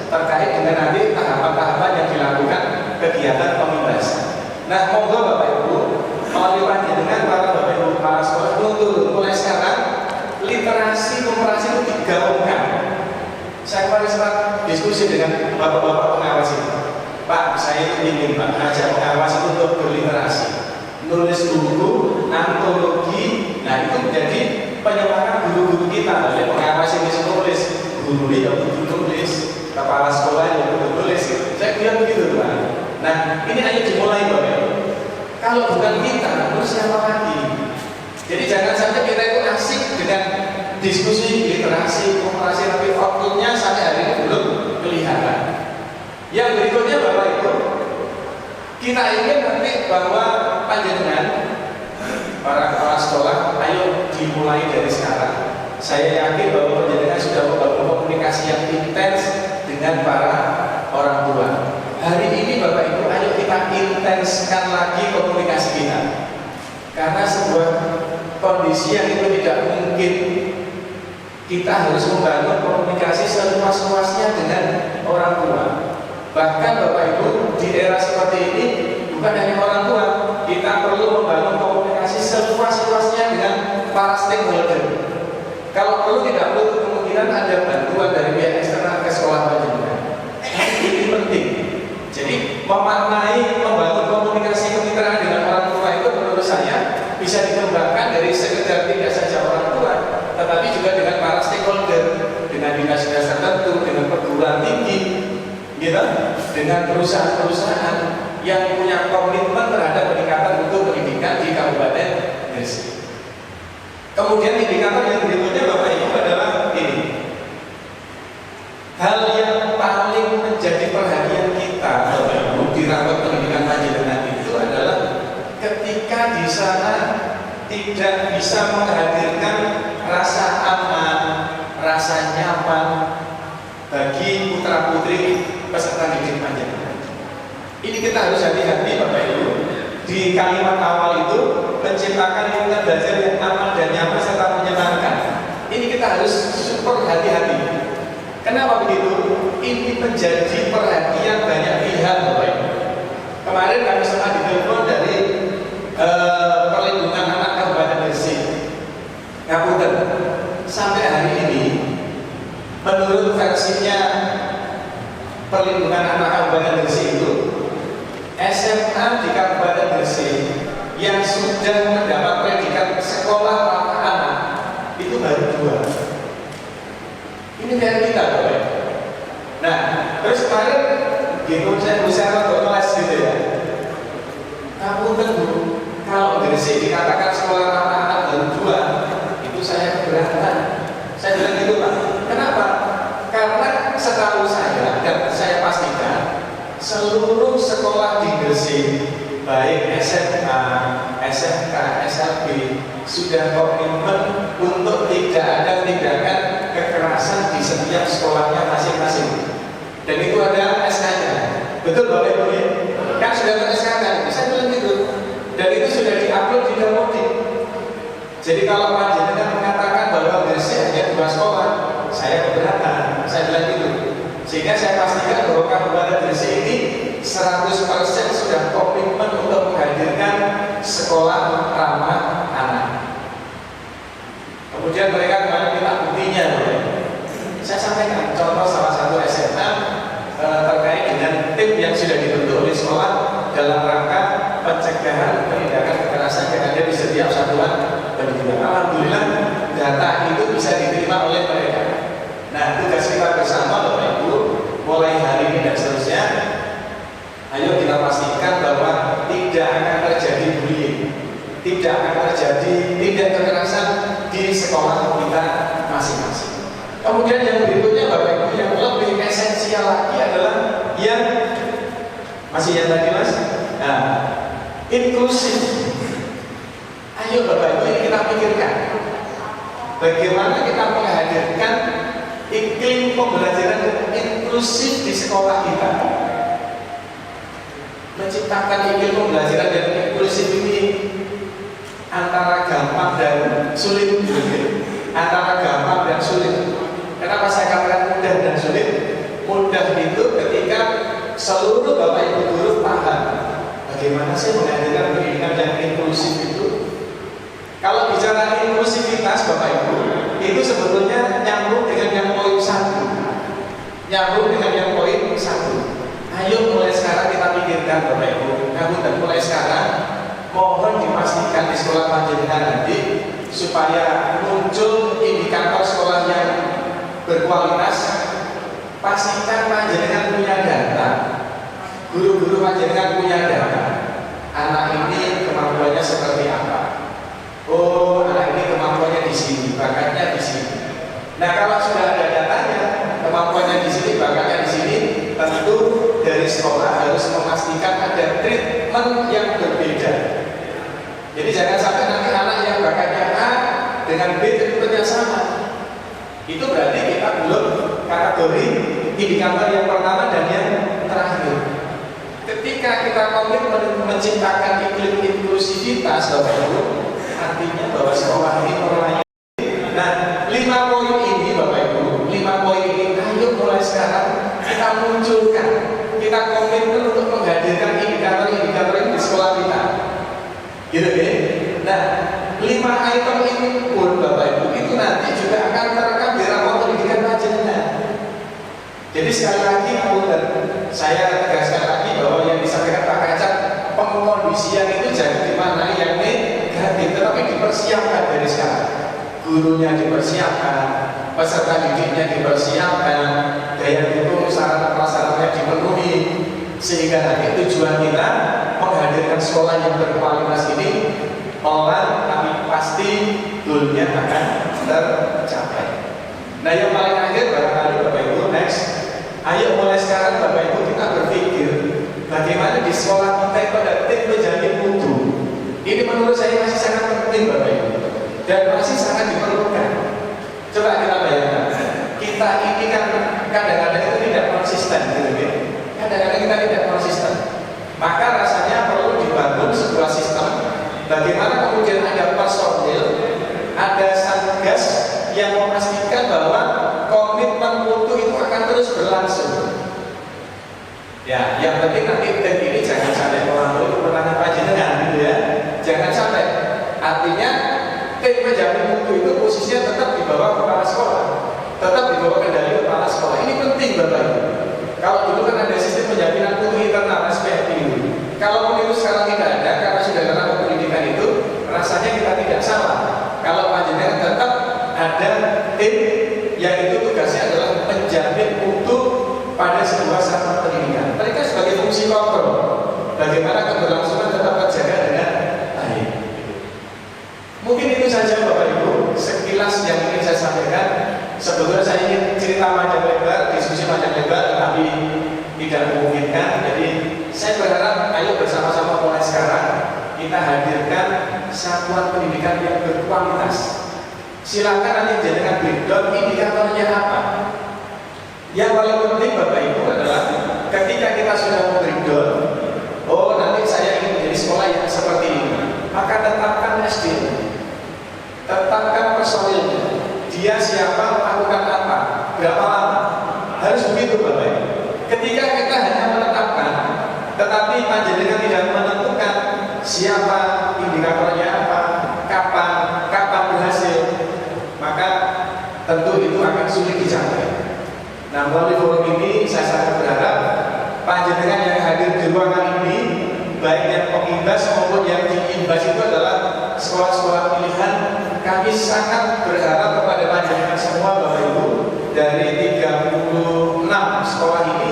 Speaker 6: terkait dengan nanti tahapan-tahapan yang dilakukan kegiatan pembebasan. Nah, monggo Bapak Ibu, melalui panjenengan para Bapak Ibu kepala sekolah untuk mulai sekarang literasi numerasi itu digaungkan. Saya kemarin sempat diskusi dengan bapak-bapak pengawas ini. Pak, saya ingin Pak ngajak pengawas itu untuk berliterasi, nulis buku, antologi. Nah itu menjadi penyemangat guru-guru kita. Oleh pengawas ini nulis, guru yang nulis, kepala sekolah yang nulis. Saya kira begitu Pak. Nah ini ayo dimulai Bapak. Kalau bukan kita, terus siapa lagi? Jadi jangan sampai kita itu asik dengan diskusi literasi, numerasi, tapi waktunya sampai hari ini belum kelihatan. Yang berikutnya Bapak Ibu, kita ingin nanti bahwa panjenengan para kepala sekolah, ayo dimulai dari sekarang. Saya yakin bahwa panjenengan sudah membangun komunikasi yang intens dengan para orang tua. Hari ini Bapak Ibu, ayo kita intenskan lagi komunikasi kita. Karena sebuah kondisi yang itu tidak mungkin, kita harus membangun komunikasi seluas-luasnya dengan orang tua. Bahkan Bapak Ibu, di era seperti ini bukan hanya orang tua, kita perlu membangun komunikasi seluas-luasnya dengan para stakeholder. Kalau perlu tidak perlu kemungkinan ada bantuan dari pihak eksternal ke sekolah panjenengan. Ini penting. Jadi memaknai membangun komunikasi kemitraan dengan orang tua itu menurut saya bisa dikembangkan dari sekedar tidak saja orang tua, tetapi juga dengan para stakeholder, dengan dinas-dinas tertentu, dengan perguruan tinggi, gitu, dengan perusahaan-perusahaan yang punya komitmen terhadap peningkatan mutu pendidikan di Kabupaten Gresik. Kemudian indikator yang berikutnya Bapak Ibu adalah ini. Hal yang paling menjadi perhatian kita Bapak Ibu di rapot pendidikan panjenengan itu adalah ketika di sana tidak bisa menghadirkan rasa aman, rasa nyaman bagi putra-putri peserta didik panjenengan. Ini kita harus hati-hati Bapak Ibu. Di kalimat awal itu menciptakan lingkungan belajar yang aman dan nyaman serta menyenangkan. Ini kita harus super hati-hati. Kenapa begitu? Ini menjadi perhatian banyak pihak Bapak Ibu. Kemarin kami sempat ditelepon dari Perlindungan Anak Kabupaten Gresik. Ngapunten, sampai hari ini menurut versinya Kabupaten Gresik itu, SMA di Kabupaten Gresik yang sudah mendapat predikat sekolah ramah anak itu baru 2. Ini PR kita, Bapak. Nah, terus kemarin gitu saya berusaha untuk kelas gitu ya. Kamu tentu kalau Gresik dikatakan sekolah ramah anak baru 2, itu saya keberatan. Saya bilang gitu, Pak. Kenapa? Karena setahu saya dan saya pastikan seluruh sekolah di Gresik, baik SMA, SMK, SLB, sudah komitmen untuk tidak ada tindakan kekerasan di setiap sekolahnya masing-masing. Dan itu ada SK-nya. Betul Bapak Ibu ya? Kan sudah ada SK-nya. Saya bilang gitu. Dan itu sudah diupload di Damodik. Jadi kalau panjenengan mengatakan bahwa Gresik hanya 2 sekolah, saya keberatan. Saya bilang gitu. Sehingga saya pastikan bahwa Kabupaten Gresik ini 100% sudah komitmen untuk menghadirkan sekolah ramah anak. Kemudian mereka kemarin minta buktinya, saya sampaikan contoh salah satu SMA terkait dengan tim yang sudah dibentuk oleh sekolah dalam rangka pencegahan penindakan kekerasan yang ada di setiap satuan pendidikan. Alhamdulillah data itu bisa diterima oleh mereka. Nah, tugas kita bersama Bapak Ibu mulai hari ini dan seterusnya, ayo kita pastikan bahwa tidak akan terjadi bullying, tidak akan terjadi tindak kekerasan di sekolah kita masing-masing. Kemudian yang berikutnya Bapak Ibu yang lebih esensial lagi adalah yang masih yang tadi Mas, nah, inklusif. Ayo Bapak Ibu ini kita pikirkan bagaimana kita menghadirkan iklim pembelajaran inklusif di sekolah kita. Menciptakan iklim pembelajaran yang inklusif ini antara gampang dan sulit, antara gampang dan sulit. Kenapa saya katakan mudah dan sulit? Mudah itu ketika seluruh Bapak Ibu guru paham bagaimana sih menghadirkan pendidikan yang inklusif itu. Kalau bicara inklusivitas Bapak Ibu, itu sebetulnya nyambung dengan yang poin 1. Nyambung dengan yang poin 1. Ayo mulai sekarang kita pikirkan Bapak Ibu, dan mulai sekarang mohon dipastikan di sekolah panjenengan nanti supaya muncul indikator sekolah yang berkualitas. Pastikan panjenengan punya data, guru-guru panjenengan punya data. Anak ini kemampuannya seperti apa? Oh, anak ini kemampuannya di sini, bakatnya di sini. Nah, kalau sudah ada datanya, kemampuannya di sini, bakatnya di sini, tentu dari sekolah harus memastikan ada treatment yang berbeda. Jadi jangan sampai nanti anak yang bakatnya A dengan B treatmentnya sama. Itu berarti kita belum kategori indikator yang pertama dan yang terakhir. Ketika kita komitmen menciptakan iklim inklusivitas, Bapak Ibu, artinya bahwa sekolah ini orangnya. Nah, 5 poin ini Bapak Ibu, 5 poin ini ayo mulai sekarang kita munculkan, kita komitmen untuk menghadirkan indikator-indikator ini di sekolah kita. Gitu ya. Nah, 5 item ini pun Bapak Ibu itu nanti juga akan terekam di rapor pendidikan panjenengan. Jadi sekali lagi saya tegaskan lagi bahwa yang disampaikan Pak Kacak, pengkondisian itu jangan dimaknai yang negatif, tetapi dipersiapkan dari sekarang. Gurunya dipersiapkan, peserta didiknya dipersiapkan, daya dukung sarana prasarannya dipenuhi, sehingga nanti tujuan kita menghadirkan sekolah yang berkualitas ini pelan tapi pasti goalnya akan tercapai. Nah, yang paling akhir barangkali Bapak Ibu next, ayo mulai sekarang Bapak Ibu kita berpikir bagaimana di sekolah kita itu ada tim menjamin mutu. Ini menurut saya masih sangat penting Bapak Ibu dan masih sangat diperlukan. Coba kita bayangkan, kita ini kan kadang-kadang itu tidak konsisten, gitu ya. Kadang-kadang kita tidak konsisten. Maka rasanya perlu dibangun sebuah sistem bagaimana kemudian ada personil, ada satgas yang memastikan bahwa komitmen mutu itu akan terus berlangsung. Ya, yang penting nanti tim ini jangan sampai melalui kewenangan panjenengan, gitu ya. Jangan sampai. Artinya tim penjamin mutu itu posisinya tetap di bawah kepala sekolah, tetap di bawah kendali kepala sekolah. Ini penting Bapak Ibu. Kalau dulu kan ada sistem penjaminan mutu internal SPMI itu. Kalaupun itu sekarang tidak ada, karena sudah karena pendidikan itu, rasanya kita tidak salah. Kalau panjenengan tetap ada tim yang itu tugasnya adalah menjamin mutu pada sebuah satuan pendidikan. Mereka sebagai fungsi kontrol, bagaimana keberlangsungan tetap terjaga dengan baik. Mungkin itu saja Bapak Ibu, sekilas yang ingin saya sampaikan. Sebetulnya saya ingin cerita panjang lebar, diskusi panjang lebar, tapi tidak memungkinkan. Jadi saya berharap ayo bersama-sama mulai sekarang kita hadirkan satuan pendidikan yang berkualitas. Silakan nanti jadikan breakdown indikatornya apa. Yang paling penting Bapak Ibu adalah ketika kita sudah breakdown, oh nanti saya ingin menjadi sekolah yang seperti ini, maka tetapkan SD, tetapkan personilnya, dia siapa, melakukan apa, berapa lama, harus begitu Bapak Ibu. Ketika kita hanya menetapkan, tetapi panjenengan tidak menentukan siapa, indikatornya apa, kapan berhasil, maka tentu itu akan sulit dicapai. Nah, melalui forum ini saya sangat berharap panjenengan yang hadir di ruangan ini, baik yang pengimbas maupun yang diimbas itu adalah sekolah-sekolah pilihan. Kami sangat berharap kepada panjenengan semua Bapak Ibu dari 36 sekolah ini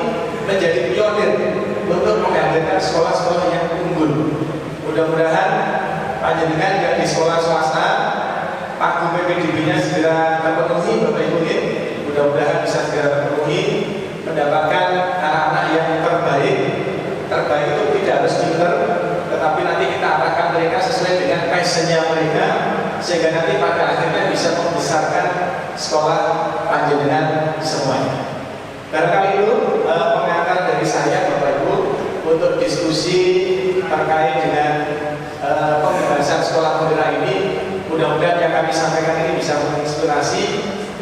Speaker 6: menjadi pionir untuk menghadirkan sekolah-sekolah yang unggul. Mudah-mudahan panjenengan juga di sekolah swasta pagu PPDB-nya segera terpenuhi Bapak Ibu. Mudah-mudahan bisa segera terpenuhi, mendapatkan anak-anak yang terbaik. Terbaik itu tidak harus pinter, tetapi nanti kita arahkan mereka sesuai dengan passion-nya mereka, sehingga nanti pada akhirnya bisa membesarkan sekolah panjenengan semuanya. Barangkali itu pengantar dari saya Bapak Ibu untuk diskusi terkait dengan pembahasan sekolah modern ini. Mudah-mudahan yang kami sampaikan ini bisa menginspirasi,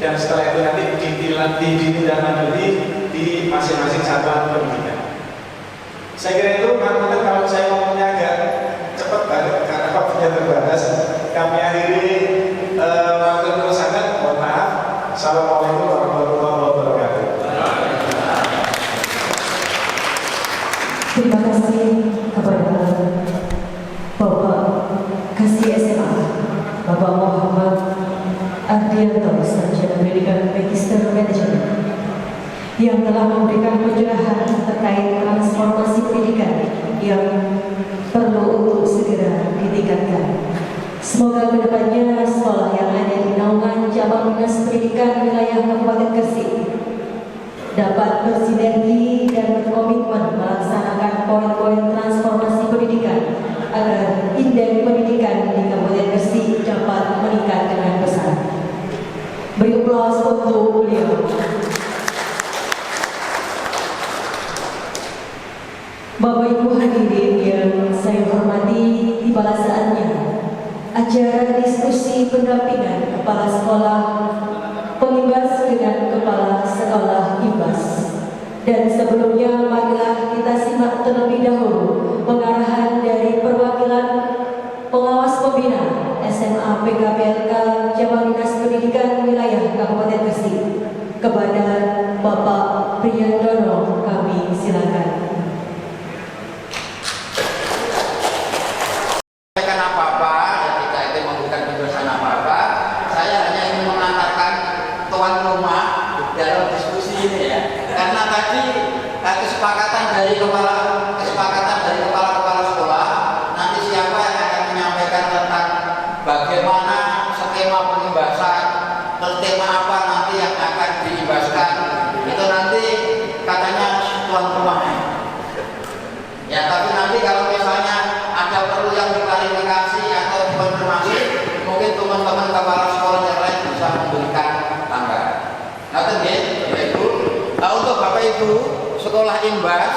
Speaker 6: dan setelah itu nanti ditindaklanjuti di masing-masing satuan pendidikan. Saya kira itu, makanya kalau saya ngomongnya agak cepat banget karena waktunya terbatas. Kami akhiri waktu sangat, mohon maaf. Assalamualaikum warahmatullahi wabarakatuh.
Speaker 1: Terima kasih kepada Bapak Kasih SMA Bapak Muhammad Ardianto, Sarjana Pendidikan Magister Manajemen, yang telah memberikan pencerahan terkait transformasi pendidikan yang perlu untuk segera ditingkatkan. Semoga kedepannya sekolah yang ada di naungan cabang dinas pendidikan wilayah Kabupaten Gresik dapat bersinergi dan berkomitmen melaksanakan poin-poin transformasi pendidikan agar indeks pendidikan di Kabupaten Gresik dapat meningkat dengan pesat. Beri aplaus untuk beliau. Bapak Ibu hadirin yang saya hormati, tibalah saatnya acara diskusi pendampingan kepala sekolah pengimbas dengan kepala sekolah imbas. Dan sebelumnya marilah kita simak terlebih dahulu pengarahan dari perwakilan pengawas pembina SMA PKPLK Cabang Dinas Pendidikan Wilayah Kabupaten Gresik. Kepada Bapak Priyandono kami silakan.
Speaker 7: Apa-apa, ya tidak itu memberikan penjelasan apa-apa. Saya hanya ingin mengantarkan tuan rumah dalam diskusi ini ya. Karena tadi kesepakatan dari kepala sekolah, nanti siapa yang akan menyampaikan tentang bagaimana skema pengimbasan, terus tema apa nanti yang akan diimbaskan, itu nanti katanya tuan rumahnya. Ya, tapi nanti kalau misalnya ada perlu yang diklarifikasi atau dikonfirmasi, mungkin teman-teman kepala sekolah yang lain bisa memberikan tambahan. Nah, Ibu, untuk Bapak Ibu sekolah imbas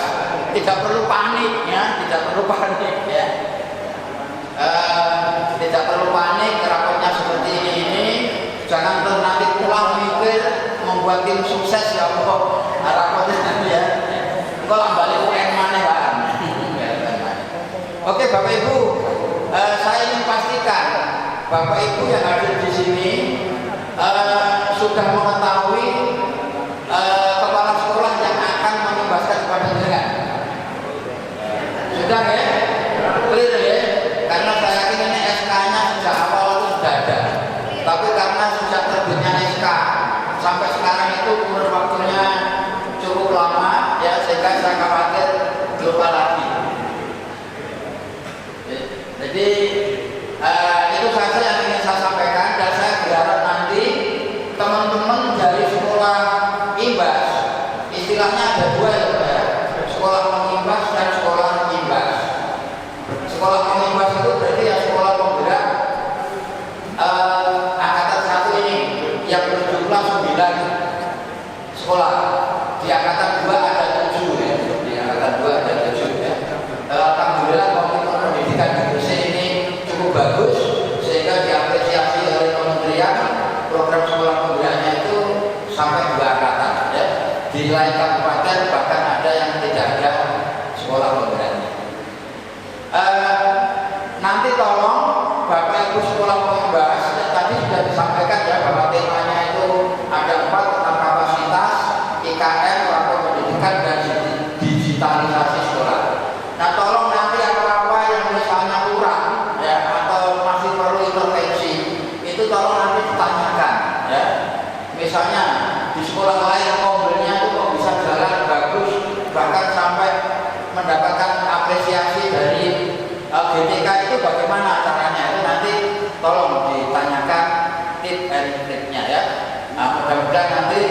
Speaker 7: tidak perlu panik ya, tidak perlu panik ya. Tidak perlu panik, rapotnya seperti ini. Jangan nanti pulang mikir membuat tim sukses ya Allah, rapotnya ya. Kalau balik UN mana Pak? Oke Bapak Ibu, saya ingin pastikan Bapak Ibu yang hadir di sini sudah mengetahui kepala sekolah yang akan mengimbaskan kepada jenengan. Sudah ya? Clear ya? Karena saya yakin ini SK-nya sejak awal itu sudah ada. Tapi karena sejak terbitnya SK sampai sekarang itu umur waktunya cukup lama ya, sehingga saya khawatir lupa lagi. Jadi itu saja yang ingin saya sampaikan, dan saya berharap nanti teman-teman dari sekolah imbas, istilahnya ada dua ya, sekolah pengimbas dan sekolah imbas. Sekolah pengimbas itu berarti ya sekolah penggerak angkatan 1 ini yang berjumlah 9 sekolah. Di angkatan 2 ada 7 ya, di angkatan 2 ada 7 ya. Alhamdulillah komitmen pendidikan di Gresik ini cukup bagus, sehingga diapresiasi oleh kementerian. Program sekolah penggeraknya itu sampai 2 angkatan ya. Di lain kabupaten bahkan ada yang tidak ada sekolah penggeraknya. Nanti tolong Bapak Ibu sekolah pengimbas ya, tadi sudah disampaikan ya bahwa temanya itu ada 4 tentang kapasitas, IKM, lapor pendidikan, dan digitalisasi sekolah. Nah tolong nanti apa-apa yang misalnya kurang ya, atau masih perlu intervensi, itu tolong nanti ditanyakan ya. Misalnya di sekolah lain mobilnya itu kok bisa jalan bagus, bahkan sampai mendapatkan apresiasi dari GTK, itu bagaimana caranya, itu nanti tolong ditanyakan tip and triknya ya. Nah, mudah-mudahan nanti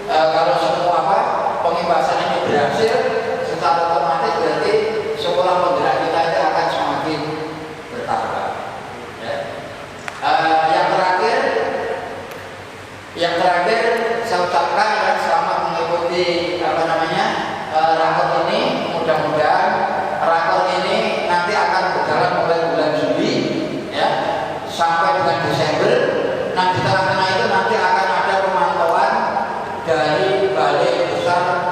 Speaker 7: kalau semua pengimbasan ini berhasil, secara otomatis berarti sekolah penggerak kita itu akan semakin bertambah ya. Yang terakhir saya ucapkan ya, selamat mengikuti rakor ini. Mudah-mudahan rakor ini nanti akan berjalan mulai bulan Juli ya, sampai dengan Desember. Nah di tengah-tengah itu nanti akan ada pemantauan dari Balai Besar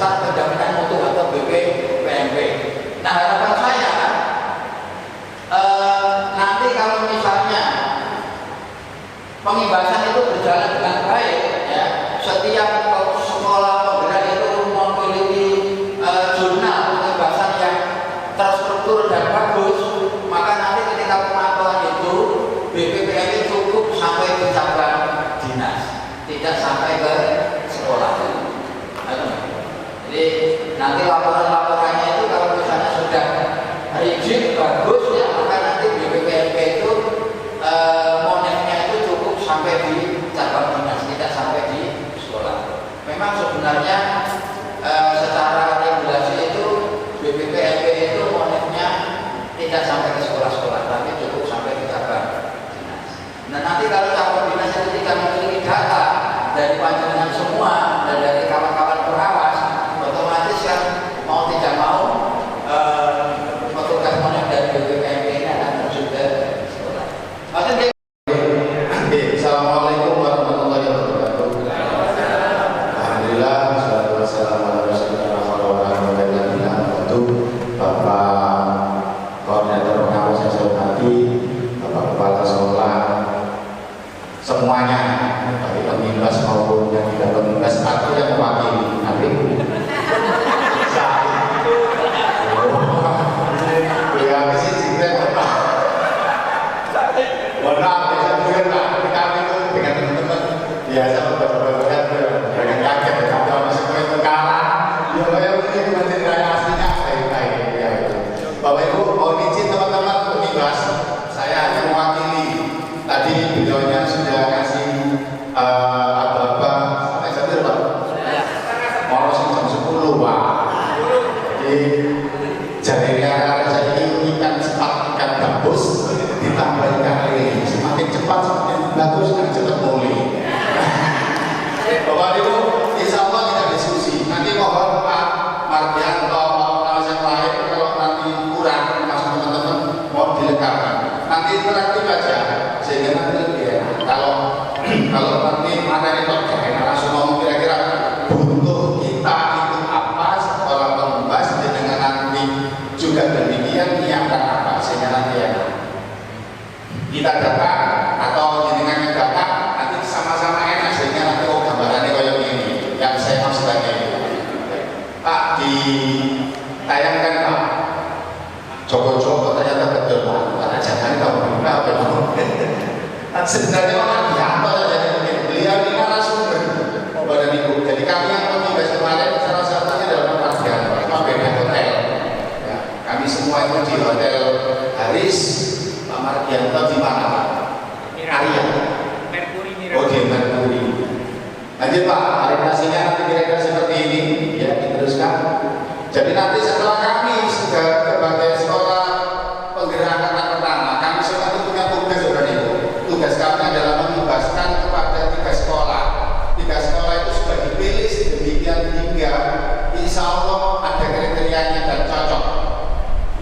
Speaker 7: Penjaminan Mutu atau BPPMB. Nah harapan saya nanti kalau misalnya pengimbasan itu berjalan dengan baik ya, setiap sekolah penggerak itu memiliki jurnal pengimbasan yang terstruktur dan bagus, maka nanti ketika pemantauan itu BPPM cukup sampai ke cabang dinas, tidak sampai ke sekolah. Jadi nanti laporan-laporannya itu kalau misalnya sudah rigid bagus ya, maka nanti BPPM itu monetnya itu cukup sampai di cabang dinas, tidak sampai di sekolah. Memang sebenarnya secara regulasi itu BPPMB itu monetnya tidak sampai ke sekolah-sekolah, tapi cukup sampai ke cabang dinas. Nah nanti kalau cabang dinas itu tidak memiliki data dari panjenengan semua dan dari kawan-kawan pengawas, otomatis kan mau tidak mau petugas monet dari BPPMB ini akan terjun ke sekolah.
Speaker 8: Assalamualaikum warahmatullahi wabarakatuh. Alhamdulillah, wassalatu wassalamu ala rasulillah wa ala alihi wa sahbihi. Bapak Koordinator Pengawas yang saya hormati, Bapak Kepala Sekolah, semuanya, baik pengimbas maupun yang tidak pengimbas atau yang mewakili. Ya, mesti juga Pak. Mohon maaf, saya juga Pak. Kami itu dengan teman-teman biasa beberapa dengan kaget ya, kalau masuk ke kalah, ya kayak mungkin masih raya aslinya baik-baik ya itu. Bapak Ibu, mohon izin teman-teman pengimbas, saya hanya mewakili. Tadi beliaunya sudah kasih aba-aba sampai sampai Pak. Mau jam 10 Pak. Jadi jadinya karena saya ikan cepat, ikan bagus, ditambah ikan lele, semakin cepat semakin bagus dan cepat pulih. Bapak Ibu, insya Allah kita diskusi. Nanti mohon Pak Mardian atau kawan yang lain kalau nanti kurang masuk teman-teman mohon dilengkapi. Nanti interaktif aja sehingga nanti lebih enak. Kalau nanti materi terkait langsung ngomong kira-kira butuh kita itu apa sekolah pengimbas dengan nanti juga demikian niatkan apa sehingga nanti enak. Kita data atau jenengan data nanti sama-sama enak sehingga nanti gambarannya kayak gini yang saya maksudkan itu Pak di Bayangkan Pak, Joko ternyata betul Pak. Karena jangan kamu buka apa sebenarnya orang diantar jadi beliau ini narasumber Badan Ibu. Jadi kami yang pengibas kemarin salah satunya adalah Pak Dianto, cuma beda hotel. Ya, kami semua itu di hotel Haris. Pak Mardianto di mana Pak? Arya. Oh di Merkuri. Lanjut Pak, orientasinya nanti kira-kira seperti ini ya, diteruskan. Jadi nanti setelah kami sudah sebagai sekolah penggerak anak pertama, kami semua itu punya tugas sebenarnya. Tugas kami adalah mengibaskan kepada 3 sekolah. 3 sekolah itu sudah dipilih sedemikian hingga insya Allah ada kriterianya dan cocok.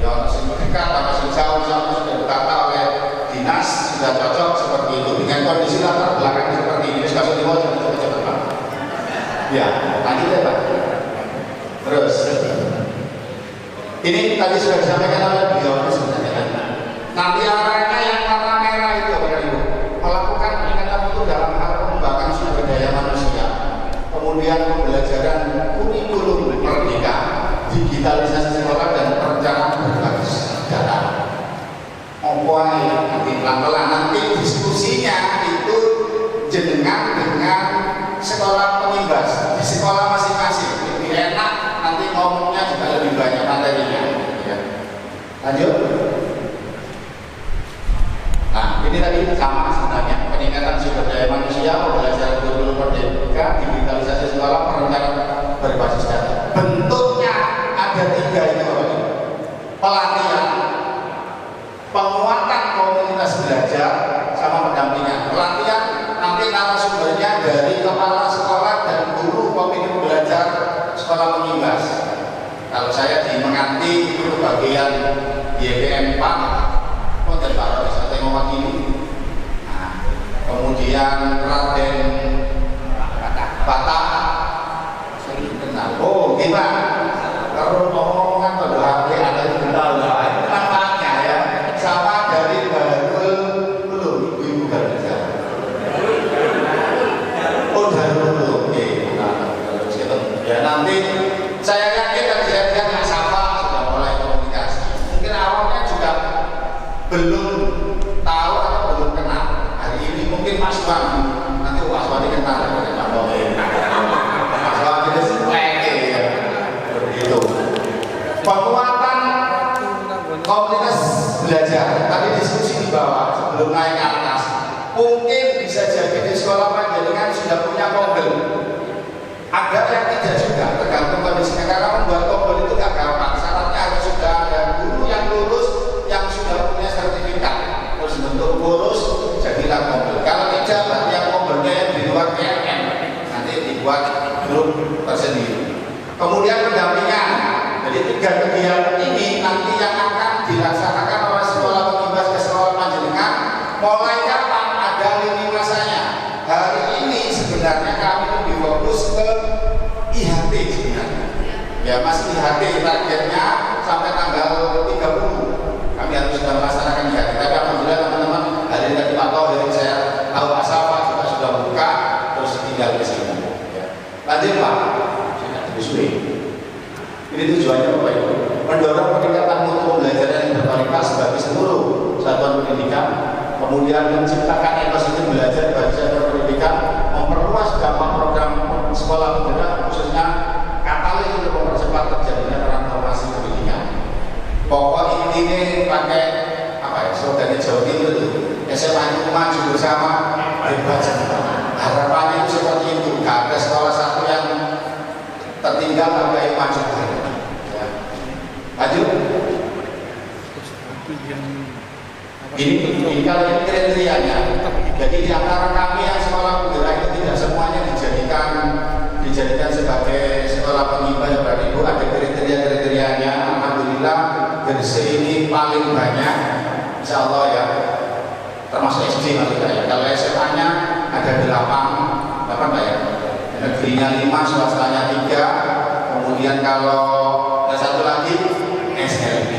Speaker 8: Ya, masih dekat, masih jauh, sudah berkata oleh dinas sudah cocok seperti itu dengan kondisi latar belakang seperti ini. Kasus di bawah cepat-cepat Pak. Ya, lanjut ya Pak. Terus, ini tadi sudah disampaikan oleh beliau sebenarnya kan. Nanti arahnya yang warna merah itu Bapak Ibu melakukan peningkatan untuk dalam hal pengembangan sumber daya manusia, kemudian pembelajaran kurikulum merdeka, digitalisasi sekolah dan perencanaan berbasis data. Nanti pelan-pelan nanti diskusinya itu jenengan dengan sekolah pengimbas di sekolah masing-masing lebih enak, nanti ngomongnya juga lebih banyak materinya ya. Lanjut. Nah ini tadi sama sebenarnya, peningkatan sumber daya manusia, pembelajaran kurikulum merdeka, digitalisasi sekolah, perencanaan berbasis data. Bentuknya ada 3 itu pelatihan, penguatan komunitas belajar, sama pendampingan. Pelatihan nanti narasumbernya dari kepala sekolah dan guru komite belajar sekolah pengimbas. Kalau saya di Menganti itu bagian YPM Pak, konten baru bisa tengok mewakili. Nah, kemudian Raden Batak, kenal. Oh, gimana? Kalau omongan pada HP ada yang kenal manfaatnya ya. Sama dari Darul Ulum, ibu kerja. Oh Darul Ulum, ya nanti saya yakin kerja-kerja nggak sama sudah mulai komunikasi. Mungkin awalnya juga belum tahu atau belum kenal. Hari ini mungkin Mas Wan, nanti Mas Wan dikenal dengan Pak Noe. Mas Wan itu selenge ya, begitu. Penguatan komunitas belajar. Tadi diskusi di bawah sebelum naik ke atas. Mungkin bisa jadi di sekolah panjenengan sudah punya mobil. Ada yang tidak juga, tergantung kondisinya. Karena membuat kompol itu gak gampang. Syaratnya harus sudah ada guru yang lulus, yang sudah punya sertifikat. Terus bentuk lulus, jadilah kompol. Kalau tidak, berarti yang kompolnya yang di luar KM. Nanti dibuat grup tersendiri. Kemudian pendampingan. Jadi 3 kegiatan ini nanti yang akan dilaksanakan oleh sekolah pengimbas ke sekolah panjenengan. Mulai kapan? Ada lini masanya. Hari ini sebenarnya kami lebih fokus ke IHT sebenarnya. Ya masih IHT, targetnya sampai tanggal 30 kami harus sudah melaksanakan IHT. Tapi alhamdulillah teman-teman, hari ini tadi Pak dari saya tahu Pak Safa juga sudah buka, terus tinggal di sini. Ya. Lanjut Pak, saya disuruh. Ini tujuannya Bapak Ibu, mendorong peningkatan mutu pembelajaran yang berkualitas bagi seluruh satuan pendidikan, kemudian menciptakan ekosistem belajar bagi satuan pendidikan, memperluas dampak program sekolah penggerak khususnya katalis untuk mempercepat terjadinya transformasi pendidikan. Pokok intinya pakai apa ya, slogannya Jawa Timur itu SMA itu maju bersama hebat. Harapannya itu seperti itu, gak ada sekolah satu yang tertinggal atau yang maju. Ya. Lanjut. Ini kalau ini kriterianya. Jadi di antara kami yang sekolah penggerak itu tidak semuanya dijadikan sebagai sekolah pengimbas Bapak Ibu, ada kriteria-kriterianya. Alhamdulillah Gresik ini paling banyak, insya Allah ya, termasuk SD maksudnya ya. Kalau SMA-nya ada 8 Pak ya, negerinya 5, swastanya 3, kemudian kalau ada satu lagi SLB,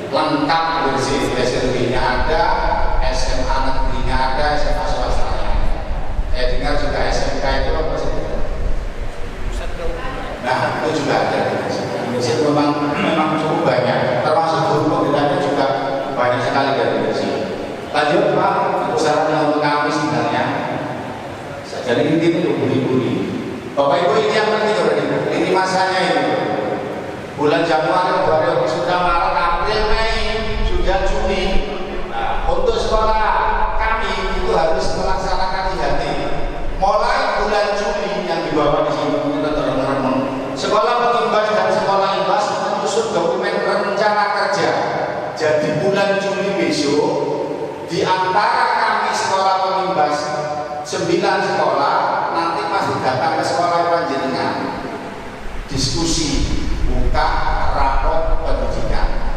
Speaker 8: lengkap Gresik, SLB-nya ada, SMA negerinya ada, SMA swastanya. Saya dengar juga SMK itu apa sih? Nah itu juga ada. Meskipun memang cukup banyak, termasuk guru pembinanya juga banyak sekali dari Gresik. Lanjut Pak, sarannya untuk kami sebenarnya, jadi ini untuk buri-buri. Bapak Ibu ini yang penting berarti, ini masanya itu. Bulan Januari, Februari, sudah Maret, April, Mei, sudah Juni. Nah, untuk sekolah kami itu harus melaksanakan IHT. Mulai bulan Juli yang dibawa di sini teman-teman. Sekolah pengimbas dan sekolah imbas menyusun dokumen rencana kerja. Jadi bulan Juli besok di antara kami sekolah pengimbas 9 sekolah nanti pasti datang ke sekolah panjenengan diskusi buka rapot pendidikan.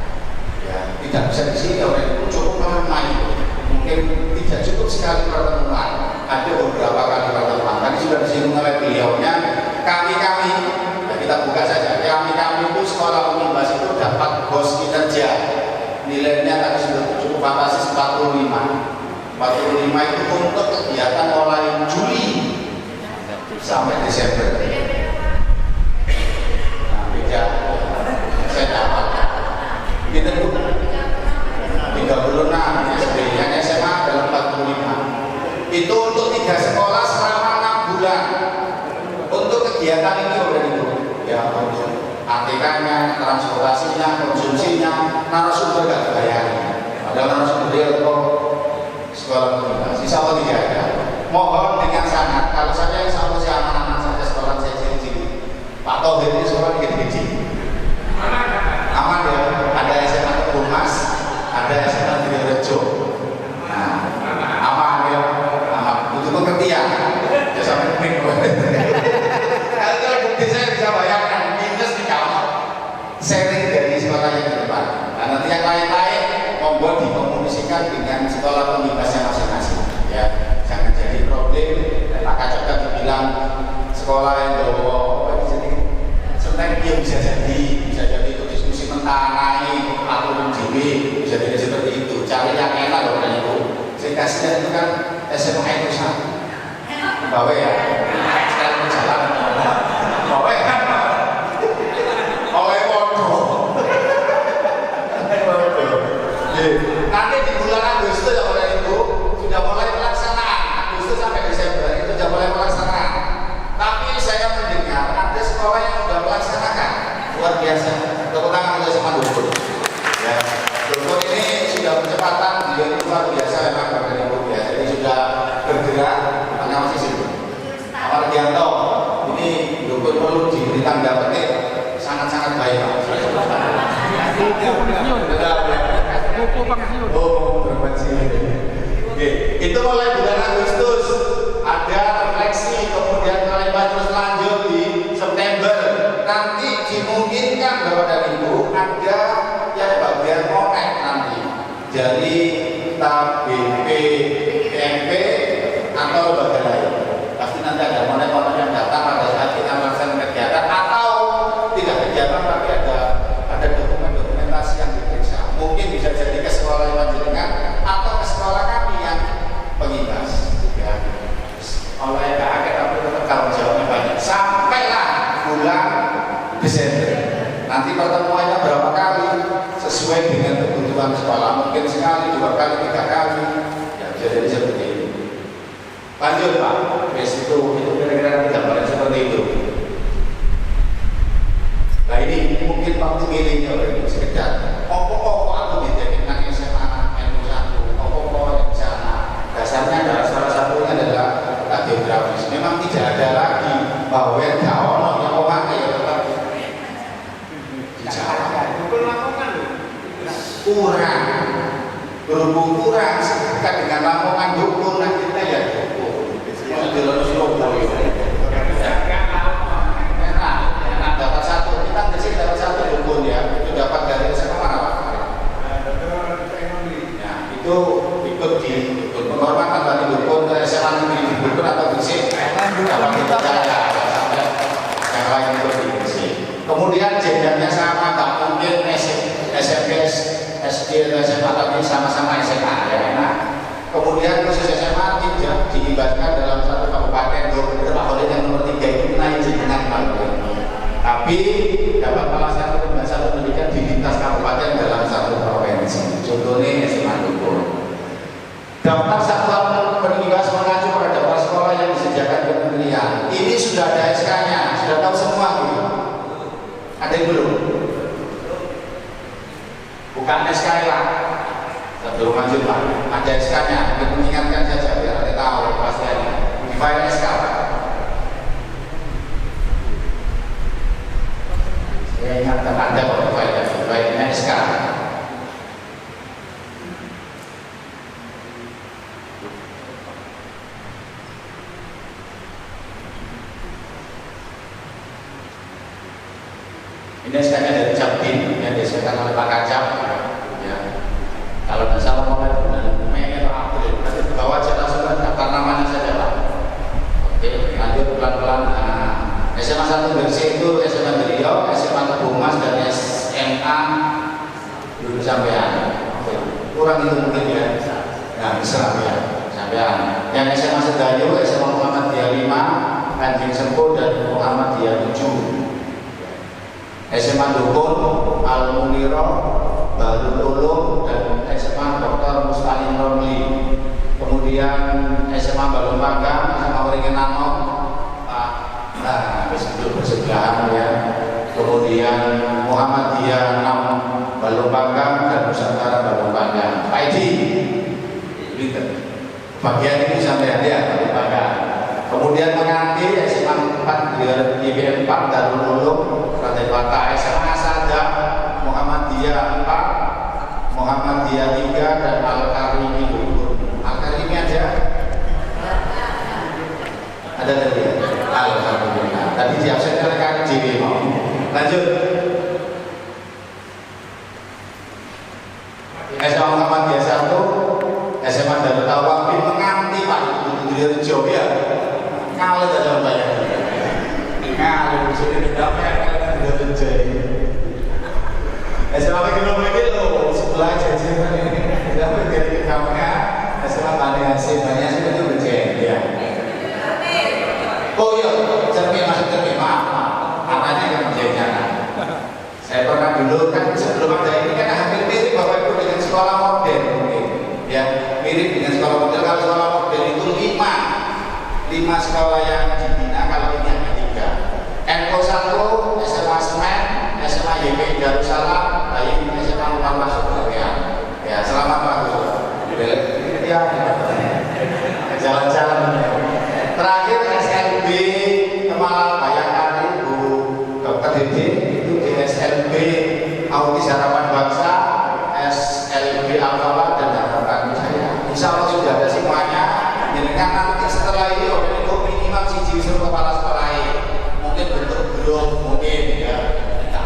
Speaker 8: Ya, tidak bisa di sini oleh itu cukup main. Mungkin tidak cukup sekali pertemuan. Ada beberapa kali pertemuan. Tadi sudah disinggung oleh beliaunya. Kami ya kita buka saja. Kami itu sekolah pengimbas itu dapat bos kinerja. Nilainya tadi sudah cukup fantastis 45. 45 itu untuk kegiatan mulai Juli sampai Desember. Nah, beda. Saya dapat. Kita itu 36 SD yang SMA dalam 45. Itu untuk 3 sekolah selama 6 bulan. Untuk kegiatan ini udah itu. Ya, untuk ATK-nya, transportasinya, konsumsinya, narasumber gak dibayari. Padahal narasumber itu sekolah pengimbas, insya Allah tidak ada. Mohon dengan sangat, kalau saya insya Allah si anak-anak saja sekolah saya ciri-ciri. Pak Tohir ini sekolah dikit-dikit. Aman ya, ada SMA Kebumas, ada SMA Direjo. Nah, aman ya, aman. Untuk pengertian, ya sampai minggu. Kalau bukti saya bisa bayangkan minus di kamar sharing dari sekolah yang ke depan. Nah, nanti yang lain-lain monggo dikomunikasikan dengan sekolah pengimbasnya masing-masing. Ya, jangan jadi problem. Maka juga dibilang sekolah yang bawa jadi sentek dia bisa jadi itu diskusi mentanai atau menjibi bisa jadi seperti itu. Cari yang enak loh kan itu. Saya kasih itu kan SMA itu satu. Bawa ya. Sekarang berjalan. Bawa kan. Oleh bodoh. Nanti di bulan Agustus ya oleh Ibu sudah mulai pelaksanaan. Agustus sampai Desember itu sudah mulai pelaksanaan. Tapi saya mendengar ada sekolah yang sudah melaksanakan luar biasa. Tepuk tangan untuk sama Dukun. Ya, Dukun ini sudah percepatan dia itu luar biasa memang Bapak Ibu ya. Jadi sudah bergerak. Namanya masih situ. Amardianto ini Dukun perlu diberi tanda petik sangat-sangat baik. Oh, berpensiun. Oke, itu mulai bulan Agustus ada refleksi, kemudian mulai terus lanjut di September. Nanti dimungkinkan Bapak dan Ibu ada yang bagian monek nanti. Jadi entah BP, PMP atau lembaga lain. Pasti nanti ada monek-monek yang datang pada saat kita melaksanakan kegiatan atau tidak kegiatan tapi ada dokumen-dokumentasi yang diperiksa. Mungkin bisa jadi ke sekolah yang panjenengan atau ke sekolah kami yang pengimbas. Ya. Oleh kaget tapi tetap tanggung jawabnya banyak. Sampailah bulan Desember. Nanti pertemuannya berapa kali sesuai dengan kebutuhan sekolah. Mungkin sekali, 2 kali, 3 kali. Ya bisa jadi seperti itu. Lanjut Pak. Itu kira-kira gambaran seperti itu. Nah ini mungkin waktu milihnya oleh sekedar opo-opo aku diteketkan SMA N1 opo-opo yang di sana dasarnya adalah salah satunya adalah geografis. Memang tidak ada lagi bahwa yang ono yang omake ya tetap di Jawa kurang berhubung kurang sedekat dengan Lamongan dukun nah kita ya dukun di Surabaya dapat satu, kita ngasih dapat satu dukun ya, itu dapat dari SMA mana Pak? Ya, itu ikut di dukun penghormatan dari dukun ke SMA negeri di dukun atau bisik dapat kita sampai yang lain itu di bisik. Kemudian jenjangnya sama, tak mungkin SMP, SD, SMA tapi sama-sama SMA ya enak. Kemudian khusus SMA tidak dilibatkan dalam satu kabupaten favorit yang nomor 3 itu naik jenjang paling. Tapi dapat melaksanakan pembahasan bukan SK lah. Sebelum lanjut Pak, ada SK-nya, mengingatkan saja biar kita tahu kepastiannya. Di file SK Pak. Saya ingatkan Anda kok di file SK. Ini SK-nya dari Japin yang disediakan oleh Pak Kacap. Ya. Kalau tidak salah mulai bulan Mei atau April, nanti ke bawah aja langsung daftar namanya saja Pak. Oke, lanjut pelan-pelan. SMA 1 Gresik itu SMA Riau, SMA Tebumas dan SMA dulu sampean. Oke. Kurang itu mungkin ya. Nah, bisa ya. Sampean. Yang SMA Sedayu, SMA Muhammadiyah 5, Anjing Sempo dan Muhammadiyah 7. SMA Dukun, Al-Muniro, Balul Ulum, dan SMA Dr. Mustalin Romli. Kemudian SMA Balung Panggang, SMA Waringin Anom, itu bersebelahan ya. Kemudian Muhammadiyah 6 Balung Panggang dan Nusantara Balung Panggang. Pak Edi, bagian ini sampai ya Balung Panggang. Kemudian menganti SMA 4 IBM 4 Darul Ulum Raden Bata, SMA Asada Muhammadiyah 4, Muhammadiyah 3 dan Al-Karimi Luhur. Al-Karimi ada? Ada tadi ya? Alhamdulillah. Tadi diabsenkan oleh KJW mau. Lanjut. SMA Muhammadiyah 1, SMA Darul Tawab menganti Pak Ibu Rejo ya. Kalau ada banyak, kalau sudah damai akan terjadi. SMA Kedua lagi lo sebelah jajan ini, dapat dari kamarnya SMA Bani Hasim, Bani Hasim itu berjaya ya. Oh iya, cermin masuk cermin maaf, anaknya yang berjaya. Saya pernah dulu kan sebelum ada ini kan hampir mirip Bapak Ibu dengan sekolah model, ya mirip dengan sekolah model. Kalau sekolah model itu 5 sekolah yang dibina, kalau ini hanya 3. NKO 1, SMA Semen, SMA YPI Darussalam, lain SMA Muhammad Surabaya. Ya, selamat Pak Gus. Ya, jalan-jalan. Terakhir SLB Kemal Bayangkari Bu Dr. Dede itu di SLB Autis Harapan Bangsa, SLB Al-Fawad dan Harapan Saya. Insya Allah sudah ada semuanya. Jadi kan nanti setelah ini minimal siji suruh kepala sekolah mungkin bentuk grup mungkin ya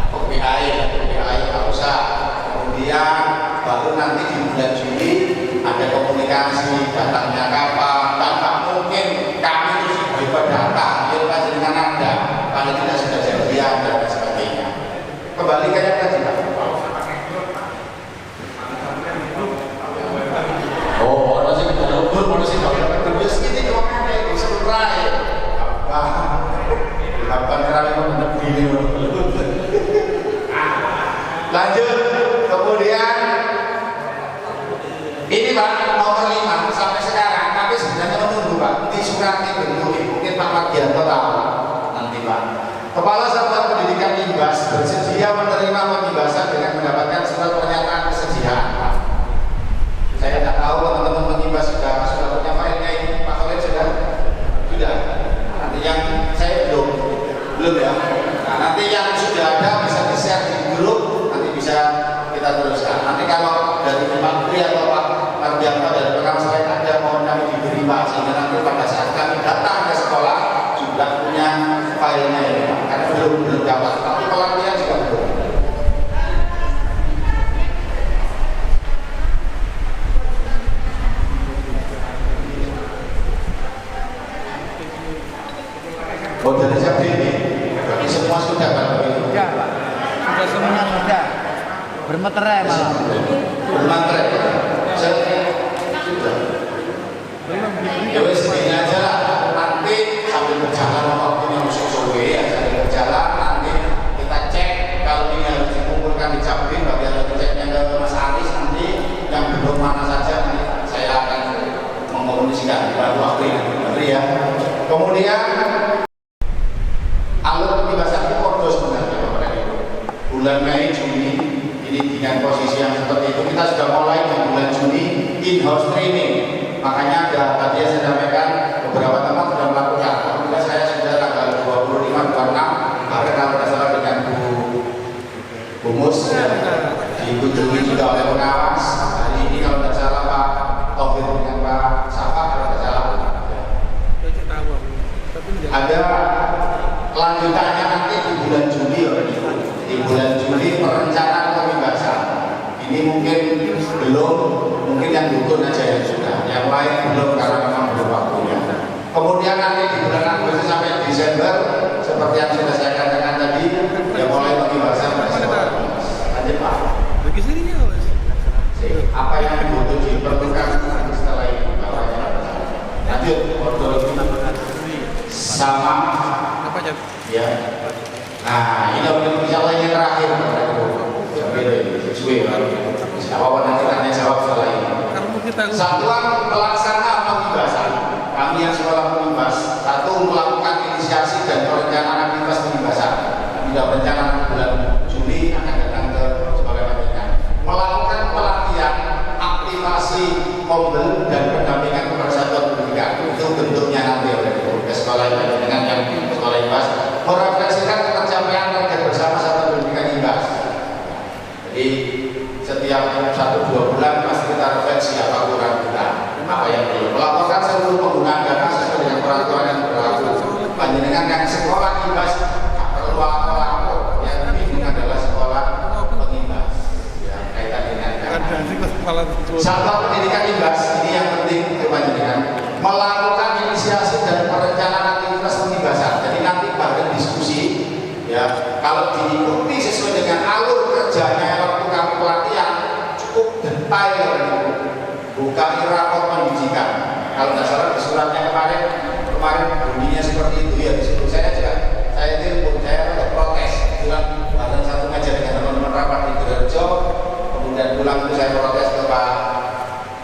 Speaker 8: PPI nggak usah. Kemudian baru nanti di bulan Juli ada komunikasi datangnya kapan, tanpa mungkin kami itu bebas datang ya pasti dengan Anda paling tidak sudah jadian dan sebagainya. Kembali ke yang tadi Pak. Oh, orang sih kita ukur, orang sih kalau dapat terus ini cuma ada itu seluruh kapan kali menghadap gini. Lanjut, kemudian ini Pak nomor 5 sampai sekarang, tapi sebenarnya menunggu Pak. Di suratnya bentuk mungkin Pak Mardianto tahu nanti Pak. Kepala Satuan Pendidikan Imbas bersedia menerima pembebasan dengan mendapatkan surat pernyataan kesediaan Pak. Saya tidak tahu teman-teman pengimbas sudah punya filenya ini, Pak Khalid sudah? Nanti yang saya belum ya. Nah, nanti yang sudah ada bisa di-share di grup, nanti bisa kita teruskan. Nanti kalau dari Pak Pri atau Pak Mardianto dari rekan saya ada mohon kami diberi Pak, sehingga nanti pada saat kami datang ke sekolah juga punya filenya ini Pak. Karena belum dapat, tapi pelatihan juga belum. Oh dari siapa ini? Berarti semua sudah kan begitu?
Speaker 7: Ya Pak, sudah semuanya sudah bermeterai malah.
Speaker 8: Bermeterai? Sudah. Ya wes ini aja lah. Nanti sambil berjalan waktunya musuh sowe ya, sambil berjalan nanti kita cek kalau ini harus dikumpulkan di Capim, bagian ceknya ke Mas Aris nanti yang belum mana saja nanti saya akan mengkomunikasikan di waktu ini ya. Kemudian alur pembebasan itu kodos sebenarnya Bapak Ibu. Bulan Mei Juni ini dengan posisi yang seperti itu kita sudah mulai di bulan Juni in-house training. Makanya ada tadi yang saya sampaikan beberapa teman sudah melakukan. Alhamdulillah saya sudah tanggal 25, 26 kemarin kalau tidak salah dengan Bu Mus dikunjungi juga oleh pengawas. Hari ini kalau tidak salah Pak Taufik dengan Pak Safa kalau tidak salah. Ada lanjutannya nanti di bulan Juli ya. Di bulan Juli perencanaan pembebasan. Ini mungkin belum, mungkin yang dukun aja yang sudah, yang lain belum karena memang belum waktunya. Kemudian nanti di bulan Agustus sampai Desember seperti yang sudah saya katakan tadi, ya mulai pembebasan sekolah. Lanjut Pak. Apa yang butuh diperlukan setelah ini? Lanjut, sama ya. Nah ini insya Allah ini terakhir sesuai apa nanti tanya jawab setelah ini. Satuan pelaksana pembebasan kami yang sekolah pembebas, satu melakukan inisiasi dan perencanaan aktivitas pembebasan. Tidak berencana bulan Juli akan datang ke sekolah pendidikan, melakukan pelatihan aktivasi kombel dan pendampingan kepada satuan pendidikan. Itu bentuknya nanti oleh ke sekolah pendidikan yang sekolah IPAS merefleksikan pencapaian target bersama satuan pendidikan IPAS. Jadi setiap 1-2 bulan pasti kita refleksi apa kurang kita, apa yang perlu. Melaporkan seluruh penggunaan dana sesuai dengan peraturan yang berlaku. Panjenengan yang sekolah IPAS perlu lapor. Yang bingung adalah sekolah pengimbas. Ya, kaitan dengan dana. Satuan pendidikan IPAS ini yang penting untuk panjenengan melakukan inisiasi dan perencanaan aktivitas pembebasan. Jadi nanti pada diskusi ya, kalau diikuti sesuai dengan alur kerjanya waktu kami pelatihan cukup detail, bukan rapor pendidikan. Kalau tidak salah di suratnya kemarin bunyinya seperti itu ya. Di situ saya telepon, saya untuk protes. Bilang ada satu ngajar dengan teman-teman rapat di Gerejo, kemudian pulang itu saya protes ke Pak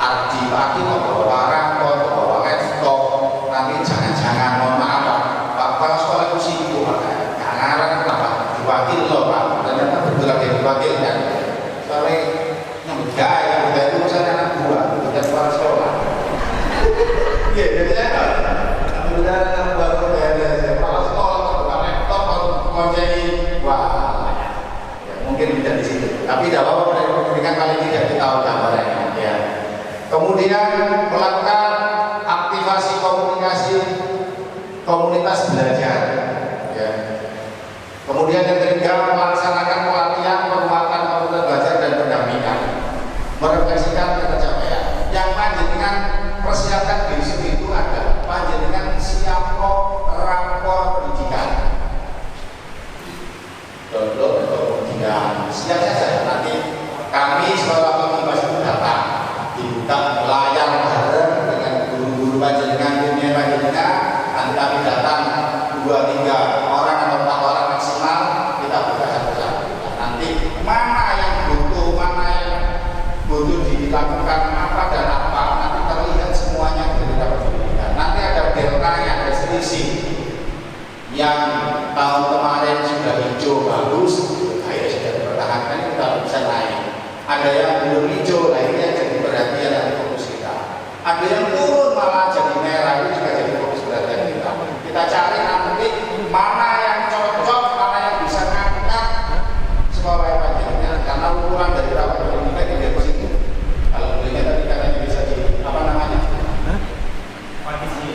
Speaker 8: Ardi, Pak Ardi mau bawa rapor, bawa laptop, nanti jangan-jangan mohon maaf Pak, kepala sekolah itu sibuk jangan kenapa diwakil loh Pak, ternyata betul ada yang diwakilkan. Soalnya yang udah itu urusan anak buah, bukan kepala sekolah. Iya, jadi saya udah baru ada kepala sekolah, bawa laptop, mau jadi wah, ya, mungkin tidak di situ. Tapi tidak apa-apa dari pendidikan paling tidak kita tahu gambarannya. Ya. Kemudian melakukan aktivasi komunikasi komunitas belajar. Ya. Kemudian yang ketiga melaksanakan pelatihan penguatan komunitas belajar dan pendampingan, merefleksikan pencapaian. Yang panjenengan persiapkan besok itu ada panjenengan siap rapor pendidikan. Download atau pendidikan siap saja nanti kami sekolah pembebas itu datang dibuka layar bareng dengan guru-guru panjenengan, dunia panjenengan. Nanti kami datang 2-3 orang atau 4 orang maksimal, kita buka satu-satu. Nanti mana yang butuh dilakukan apa dan apa nanti terlihat semuanya dari dapat pendidikan. Nanti ada deltanya, ada selisih yang tahun kemarin sudah hijau bagus, akhirnya sudah dipertahankan kita bisa naik. Ada yang belum hijau, akhirnya jadi perhatian dan fokus kita. Ada yang turun malah jadi merah, itu juga jadi fokus perhatian kita. Kita cari nanti mana yang cocok, mana yang bisa ngangkat sekolah yang panjangnya. Karena ukuran dari rapat pendidikan tidak di situ. Kalau bolehnya tadi katanya bisa di apa namanya?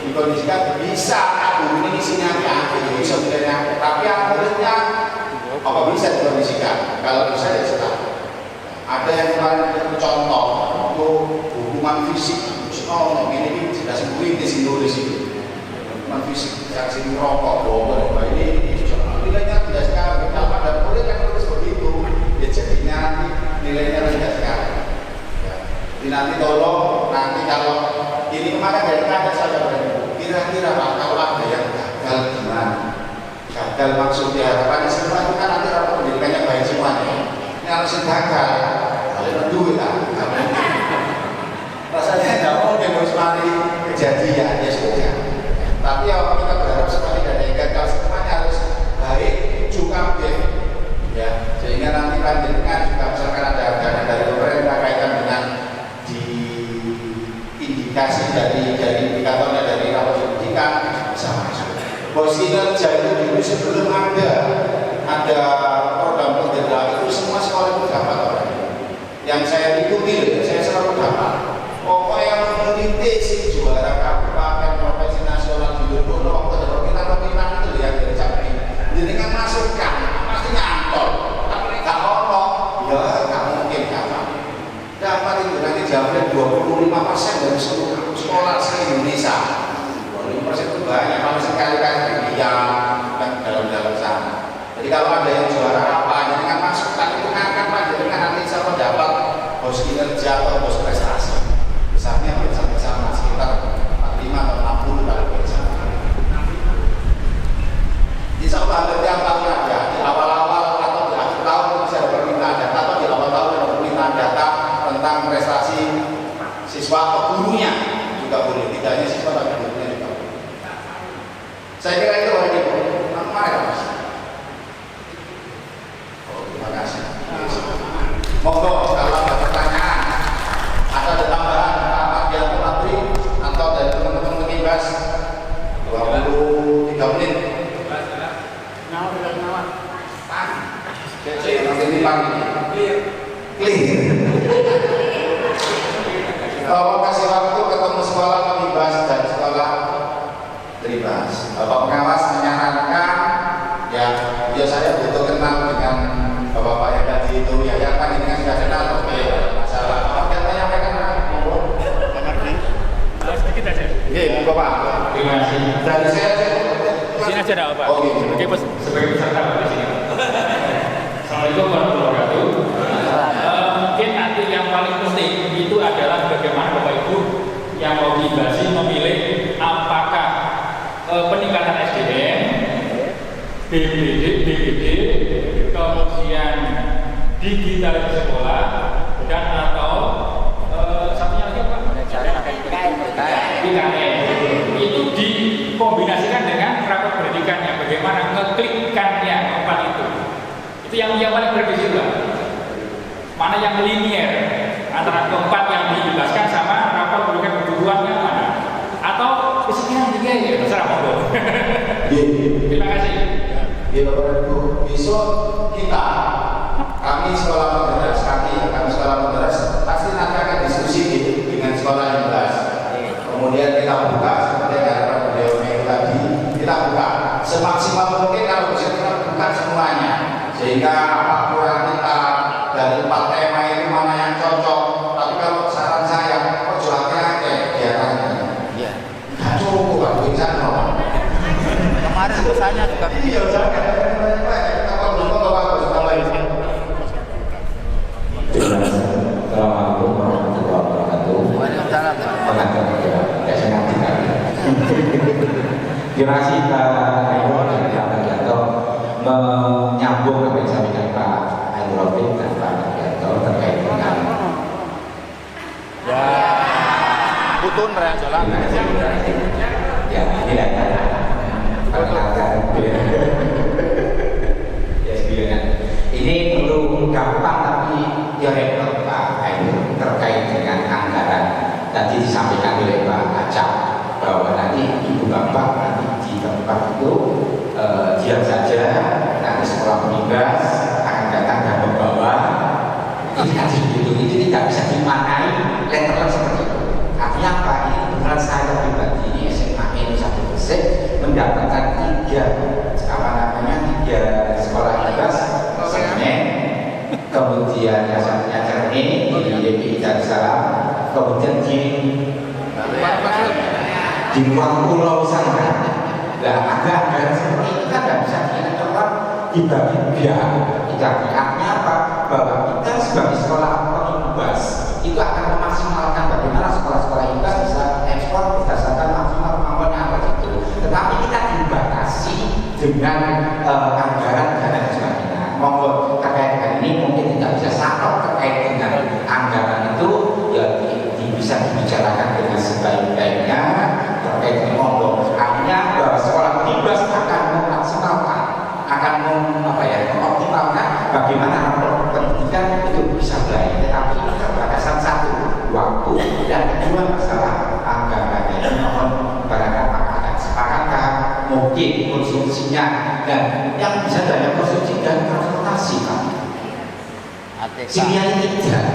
Speaker 8: Dikondisikan bisa. Ini isinya bisa sebenarnya. Tapi akhirnya apa bisa dikondisikan? Kalau bisa ya sekarang. Ada yang kemarin contoh untuk hukuman fisik. Oh, ini sudah sembuhin di sini hukuman fisik, sanksi merokok, bawa ini nilainya tidak sekali. Kalau pada kuliah kan terus begitu, ya jadinya nilainya tidak sekali. Ya. Jadi nanti tolong nanti kalau ini kemarin dari ada saja kira-kira Pak, kalau ada yang gagal gimana? Gagal maksudnya harapannya semua itu kan nanti rapat pendidikannya baik semuanya. Ini harus gagal, kalian duit lah. Rasanya tidak mungkin harus mati kejadian ya sudah. Tapi kalau kita berharap sekali dan yang gagal semuanya harus baik juga ya. Sehingga nanti panjenengan juga misalkan ada yang saya ikuti, saya selalu dapat. Pokoknya yang menitis juara kabupaten provinsi nasional di Jogja waktu ada pemilihan itu ya dari Jambi. Jadi kan masukkan, pasti nyantol. Tapi kalau ya nggak mungkin dapat. Dapat itu nanti Jambi 25% dari seluruh sekolah se-Indonesia. 25% itu banyak, kalau sekali-kali dia dalam sana. Jadi kalau ada yang juara apa, jadi kan masukkan itu kan jadi kan nanti siapa dapat bos kinerja atau bos prestasi. Besarnya bersama-sama sekitar 45 atau 60 kalau bersama. Insya Allah setiap tahun ada di awal-awal atau di akhir tahun bisa ada permintaan data atau di awal tahun ada permintaan data tentang prestasi siswa atau gurunya juga boleh, tidak hanya siswa tapi gurunya juga boleh. Saya kira itu hari ini. Kemarin mas. Oh terima kasih. Monggo kalau ada pertanyaan atau ada tambahan apa yang Patri atau dari teman-teman penibas 23 menit. Nanti pagi. Clear. Kalau kasih waktu ketemu sekolah penibas dan sekolah penibas. Bapak pengawas menyarankan ya biasanya butuh kenal dengan bapak-bapak yang tadi itu ya kan ini kan sudah kenal oke masalah apa yang saya sampaikan
Speaker 4: sedikit aja.
Speaker 8: Iya bapak.
Speaker 6: Terima kasih.
Speaker 8: Dari saya
Speaker 4: Sini aja dah Pak.
Speaker 8: Oke.
Speaker 6: Sebagai peserta di sini. Assalamualaikum warahmatullahi wabarakatuh. Mungkin nanti yang paling penting itu adalah bagaimana Bapak Ibu yang mau dibahasi memilih apakah peningkatan SDM, BPD, kemudian digital di sekolah dan atau satunya lagi apa? IKN. Itu dikombinasikan dengan rapor pendidikannya, bagaimana ngeklikkannya empat itu yang paling berbeda Pak. Mana yang linier antara keempat yang dijelaskan sama rapor pendidikan kebutuhannya mana atau kesekian tiga ya terserah monggo. Terima kasih.
Speaker 8: Ya Bapak Ibu, besok kami sekolah moderas, kami sekolah moderas pasti nanti akan diskusi dengan sekolah yang jelas. Kemudian kita buka seperti yang harapan beliau tadi, kita buka semaksimal mungkin kalau bisa kita buka semuanya sehingga apa kurang kita dari 4 tema itu mana yang cocok. Tapi kalau saran saya perjuangannya kayak kegiatannya. Iya. Nggak cukup kan bisa nol.
Speaker 7: Kemarin pesannya juga
Speaker 8: Iya, saya kalau belum bagus tambahin.
Speaker 9: Assalamualaikum warahmatullahi wabarakatuh.
Speaker 7: Waalaikumsalam.
Speaker 9: Terima kasih Pak Ayo dan Pak Daryanto menyambung apa yang disampaikan Pak Ayo dan Pak Daryanto terkait dengan
Speaker 7: Butun mereka jalan.
Speaker 9: ya ini lah ya ini perlu gampang tapi ya repot Pak Ayo terkait dengan anggaran tadi disampaikan oleh Pak Acap bahwa nanti ibu bapak nanti di tempat itu diam saja nanti sekolah penibas akan datang dan membawa ini nanti begitu itu tidak bisa dimaknai letterless seperti itu. Artinya apa? Ini beneran saya pribadi di SMA ini satu Gresik mendapatkan tiga sekolah penibas segmen, kemudian yang satunya Cerni di DPI Darussalam, kemudian di luar pulau sana. Nah, agak seperti itu kan tidak bisa diatur dibagi biar tidak artinya apa? Bahwa kita sebagai sekolah penibas itu akan memaksimalkan bagaimana sekolah-sekolah penibas bisa ekspor berdasarkan maksimal kemampuannya apa itu. Tetapi kita dibatasi dengan anggaran dana dan sebagainya. Monggo terkait dengan ini mungkin tidak bisa saklek terkait dengan anggaran itu ya bisa dibicarakan dengan sebaik-baiknya terkait dengan monggo. Artinya bahwa sekolah penibas akan memaksimalkan, akan mengoptimalkan bagaimana rapor pendidikan itu bisa baik. Tetapi keterbatasan satu waktu dan kedua masalah anggarannya. Mohon barangkali akan sepakatkah mungkin konsumsinya dan yang bisa banyak konsumsi dan transportasi Pak. Sini tidak.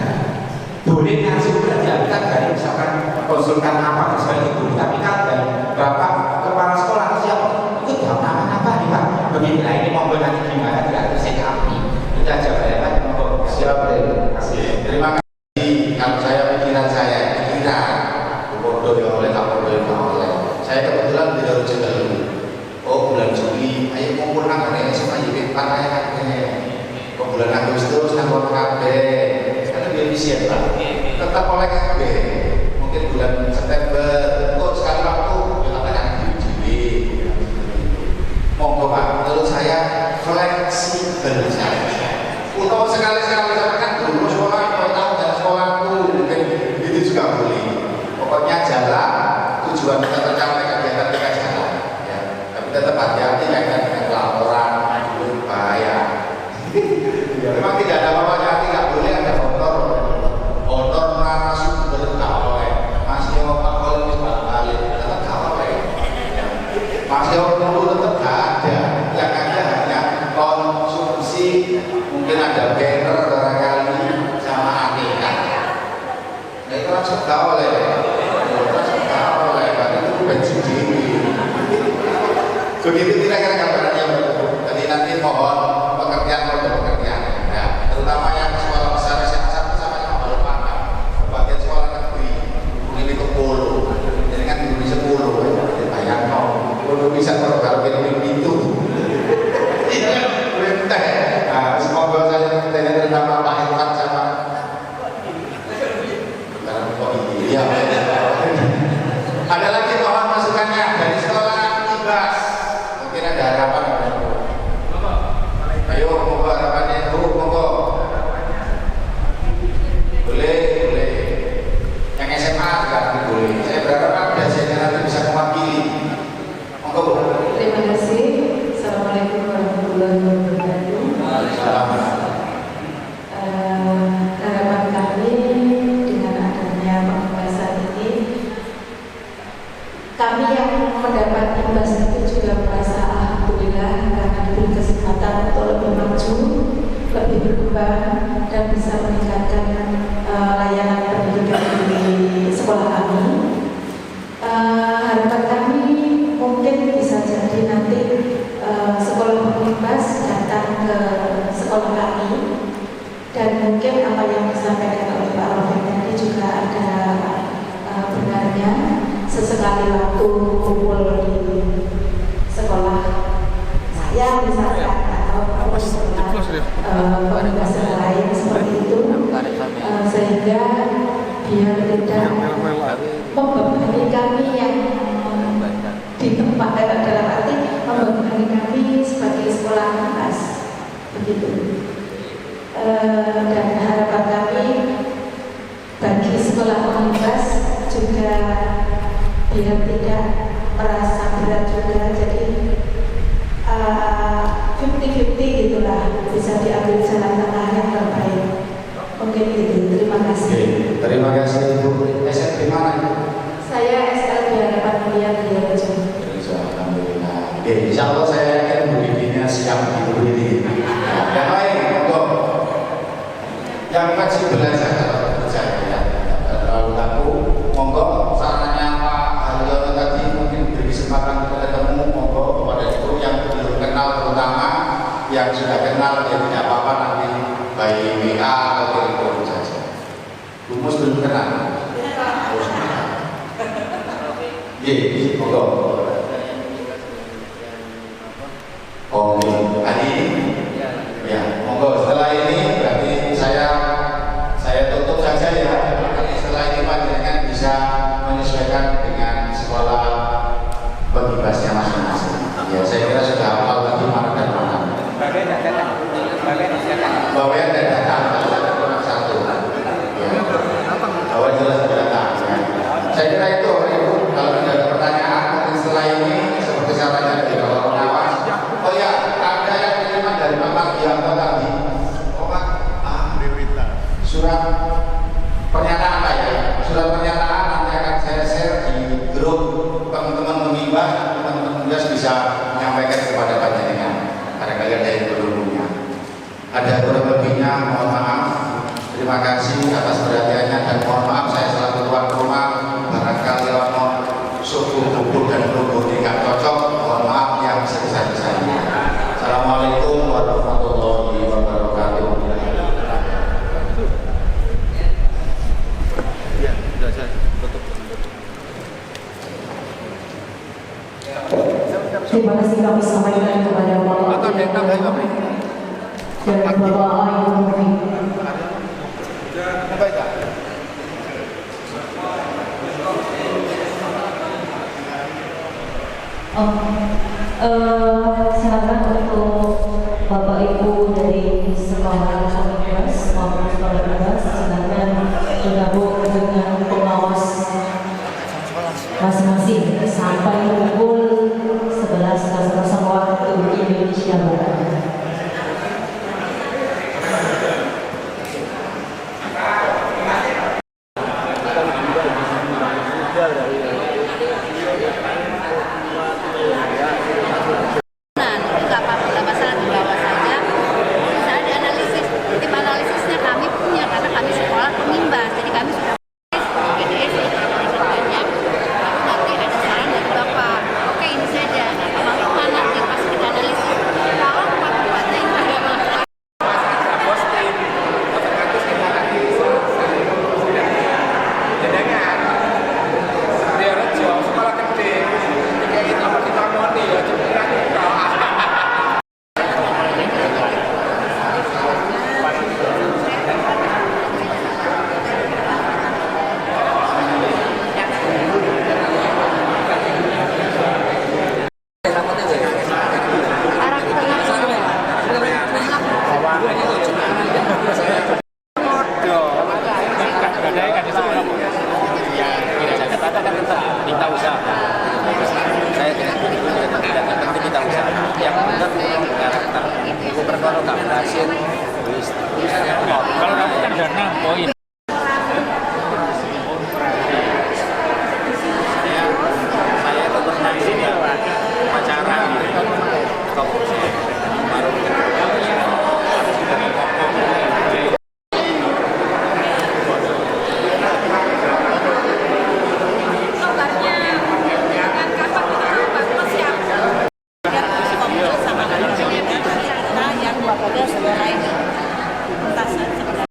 Speaker 9: mengusulkan apa seperti itu, tapi kan dari Bapak kepala sekolah siapa itu jawab apa nih Pak, beginilah ini mau nanti gimana tidak terus kami itu aja Pak ya Pak.
Speaker 8: Siap, terima kasih. Terima kasih. Kalau saya pikiran bodoh ya oleh kapoldo ya oleh. Saya kebetulan di Darul Jadalu. Oh bulan Juli, ayo kumpul nang kene sama yipit panai kabeh. Kok bulan Agustus nang kota kabeh. Karena dia bisa Pak. Tetap oleh kabeh. Mungkin bulan September, kok sekali waktu ya katakan Juli. Monggo Pak, menurut saya fleksibel saja. Atau sekali-sekali kan dulu sekolah kalau tahu dari sekolahku mungkin itu juga boleh. Pokoknya jalan tujuan kita tercapai kegiatan kita jalan ya. Tapi tetap hati-hati kaitan dengan laporan itu bahaya. Ya, memang tidak ada apa-apa, tidak boleh ada motor narasumber tak boleh. Masih mau Pak Kolmis balik tetap tak boleh. Ya. Masih mau tetap ada. Yang ada hanya konsumsi. Mungkin ada banner barangkali sama aneka. Nah itu langsung tahu oleh karena itu bensin diri. Begitu kira-kira gambarannya. Jadi nanti mohon pengertian pada pengertian. Ya, terutama yang sekolah besar SMA 1 sama Balikpapan, bagian sekolah negeri ini ke Polo. Jadi kan di 10. Bayangkan Polo bisa kalau ini pintu. Nah, semoga saya mendengar terutama Pak Irfan sama iya. Ada lagi mohon masukannya dari sekolah Ibas. Mungkin ada harapan. Ayo, monggo harapannya. Monggo. Boleh. Yang SMA juga boleh. Saya berharap ada saya nanti bisa mewakili. Monggo.
Speaker 1: Terima kasih. Assalamualaikum warahmatullahi wabarakatuh. Harapan kami dengan adanya pembahasan ini, kami yang mendapat imbas itu juga merasa alhamdulillah karena diberi kesempatan untuk lebih maju, lebih berkembang dan bisa meningkatkan layanan pendidikan di sekolah kami. Harapan kami mungkin bisa jadi nanti sekolah pengimbas datang ke sekolah kami dan mungkin apa yang disampaikan oleh Pak Rafiq tadi juga ada benarnya. Sesekali waktu kumpul di sekolah saya misalkan atau sekolah pengimbas yang lain seperti itu, sehingga biar tidak membebani kami yang di tempat dalam arti membebani kami sebagai sekolah atas begitu. Dan harapan kami bagi sekolah pengimbas juga biar tidak merasa berat juga, jadi 50-50 gitulah, bisa diambil jalan tengah yang terbaik. Mungkin itu. Terima kasih.
Speaker 8: Terima kasih Ibu. SL di mana?
Speaker 1: Saya SL di Harapan Mulia di Rejo.
Speaker 8: Alhamdulillah. Insya Allah saya yakin Bu Bibinya siap gitu ini. Yang lain, monggo. Yang fleksibel aja kalau menurut saya ya. Terlalu kaku, monggo. Sarannya Pak Haryono tadi mungkin beri kesempatan kita ketemu, monggo kepada itu yang belum kenal, terutama yang sudah kenal ya tidak apa-apa nanti by WA atau telepon saja. Rumus belum kenal. Iya, monggo. Oke, hari ini ya, monggo. Setelah ini berarti saya tutup saja ya. Setelah ini panjenengan bisa menyesuaikan dengan sekolah pengimbasnya masing-masing. Ya, saya kira sudah hafal tadi mana dan mana. Bagian dan datang, kurang satu. Ya, bahwa jelas datang. Ya. Saya kira itu, Ibu. Kalau tidak ada pertanyaan, mungkin setelah ini seperti saya tanya di awal pengawas. Oh ya, ada yang kiriman dari Bapak Gianto tadi. Oh Pak, surat pernyataan Pak ya. Surat pernyataan nanti akan saya share di grup teman-teman mengimbas, teman-teman mengimbas bisa menyampaikan kepada panjenengan. Barangkali ada yang belum punya. Ada kurang lebihnya, mohon maaf. Terima kasih atas perhatiannya dan mohon maaf saya selaku tuan rumah barangkali
Speaker 1: terima kasih kami sampaikan kepada Bapak dan Bapak Ayu Murni. Silakan untuk Bapak Ibu dari sekolah Komibas maupun sekolah bebas, silakan bergabung dengan pengawas masing-masing sampai pukul 11.00 waktu Indonesia Barat.
Speaker 4: Kita usaha. Saya tidak penting kita usaha. Yang penting karakter. Gubernur nggak berhasil. Kalau kamu kan udah 6 poin.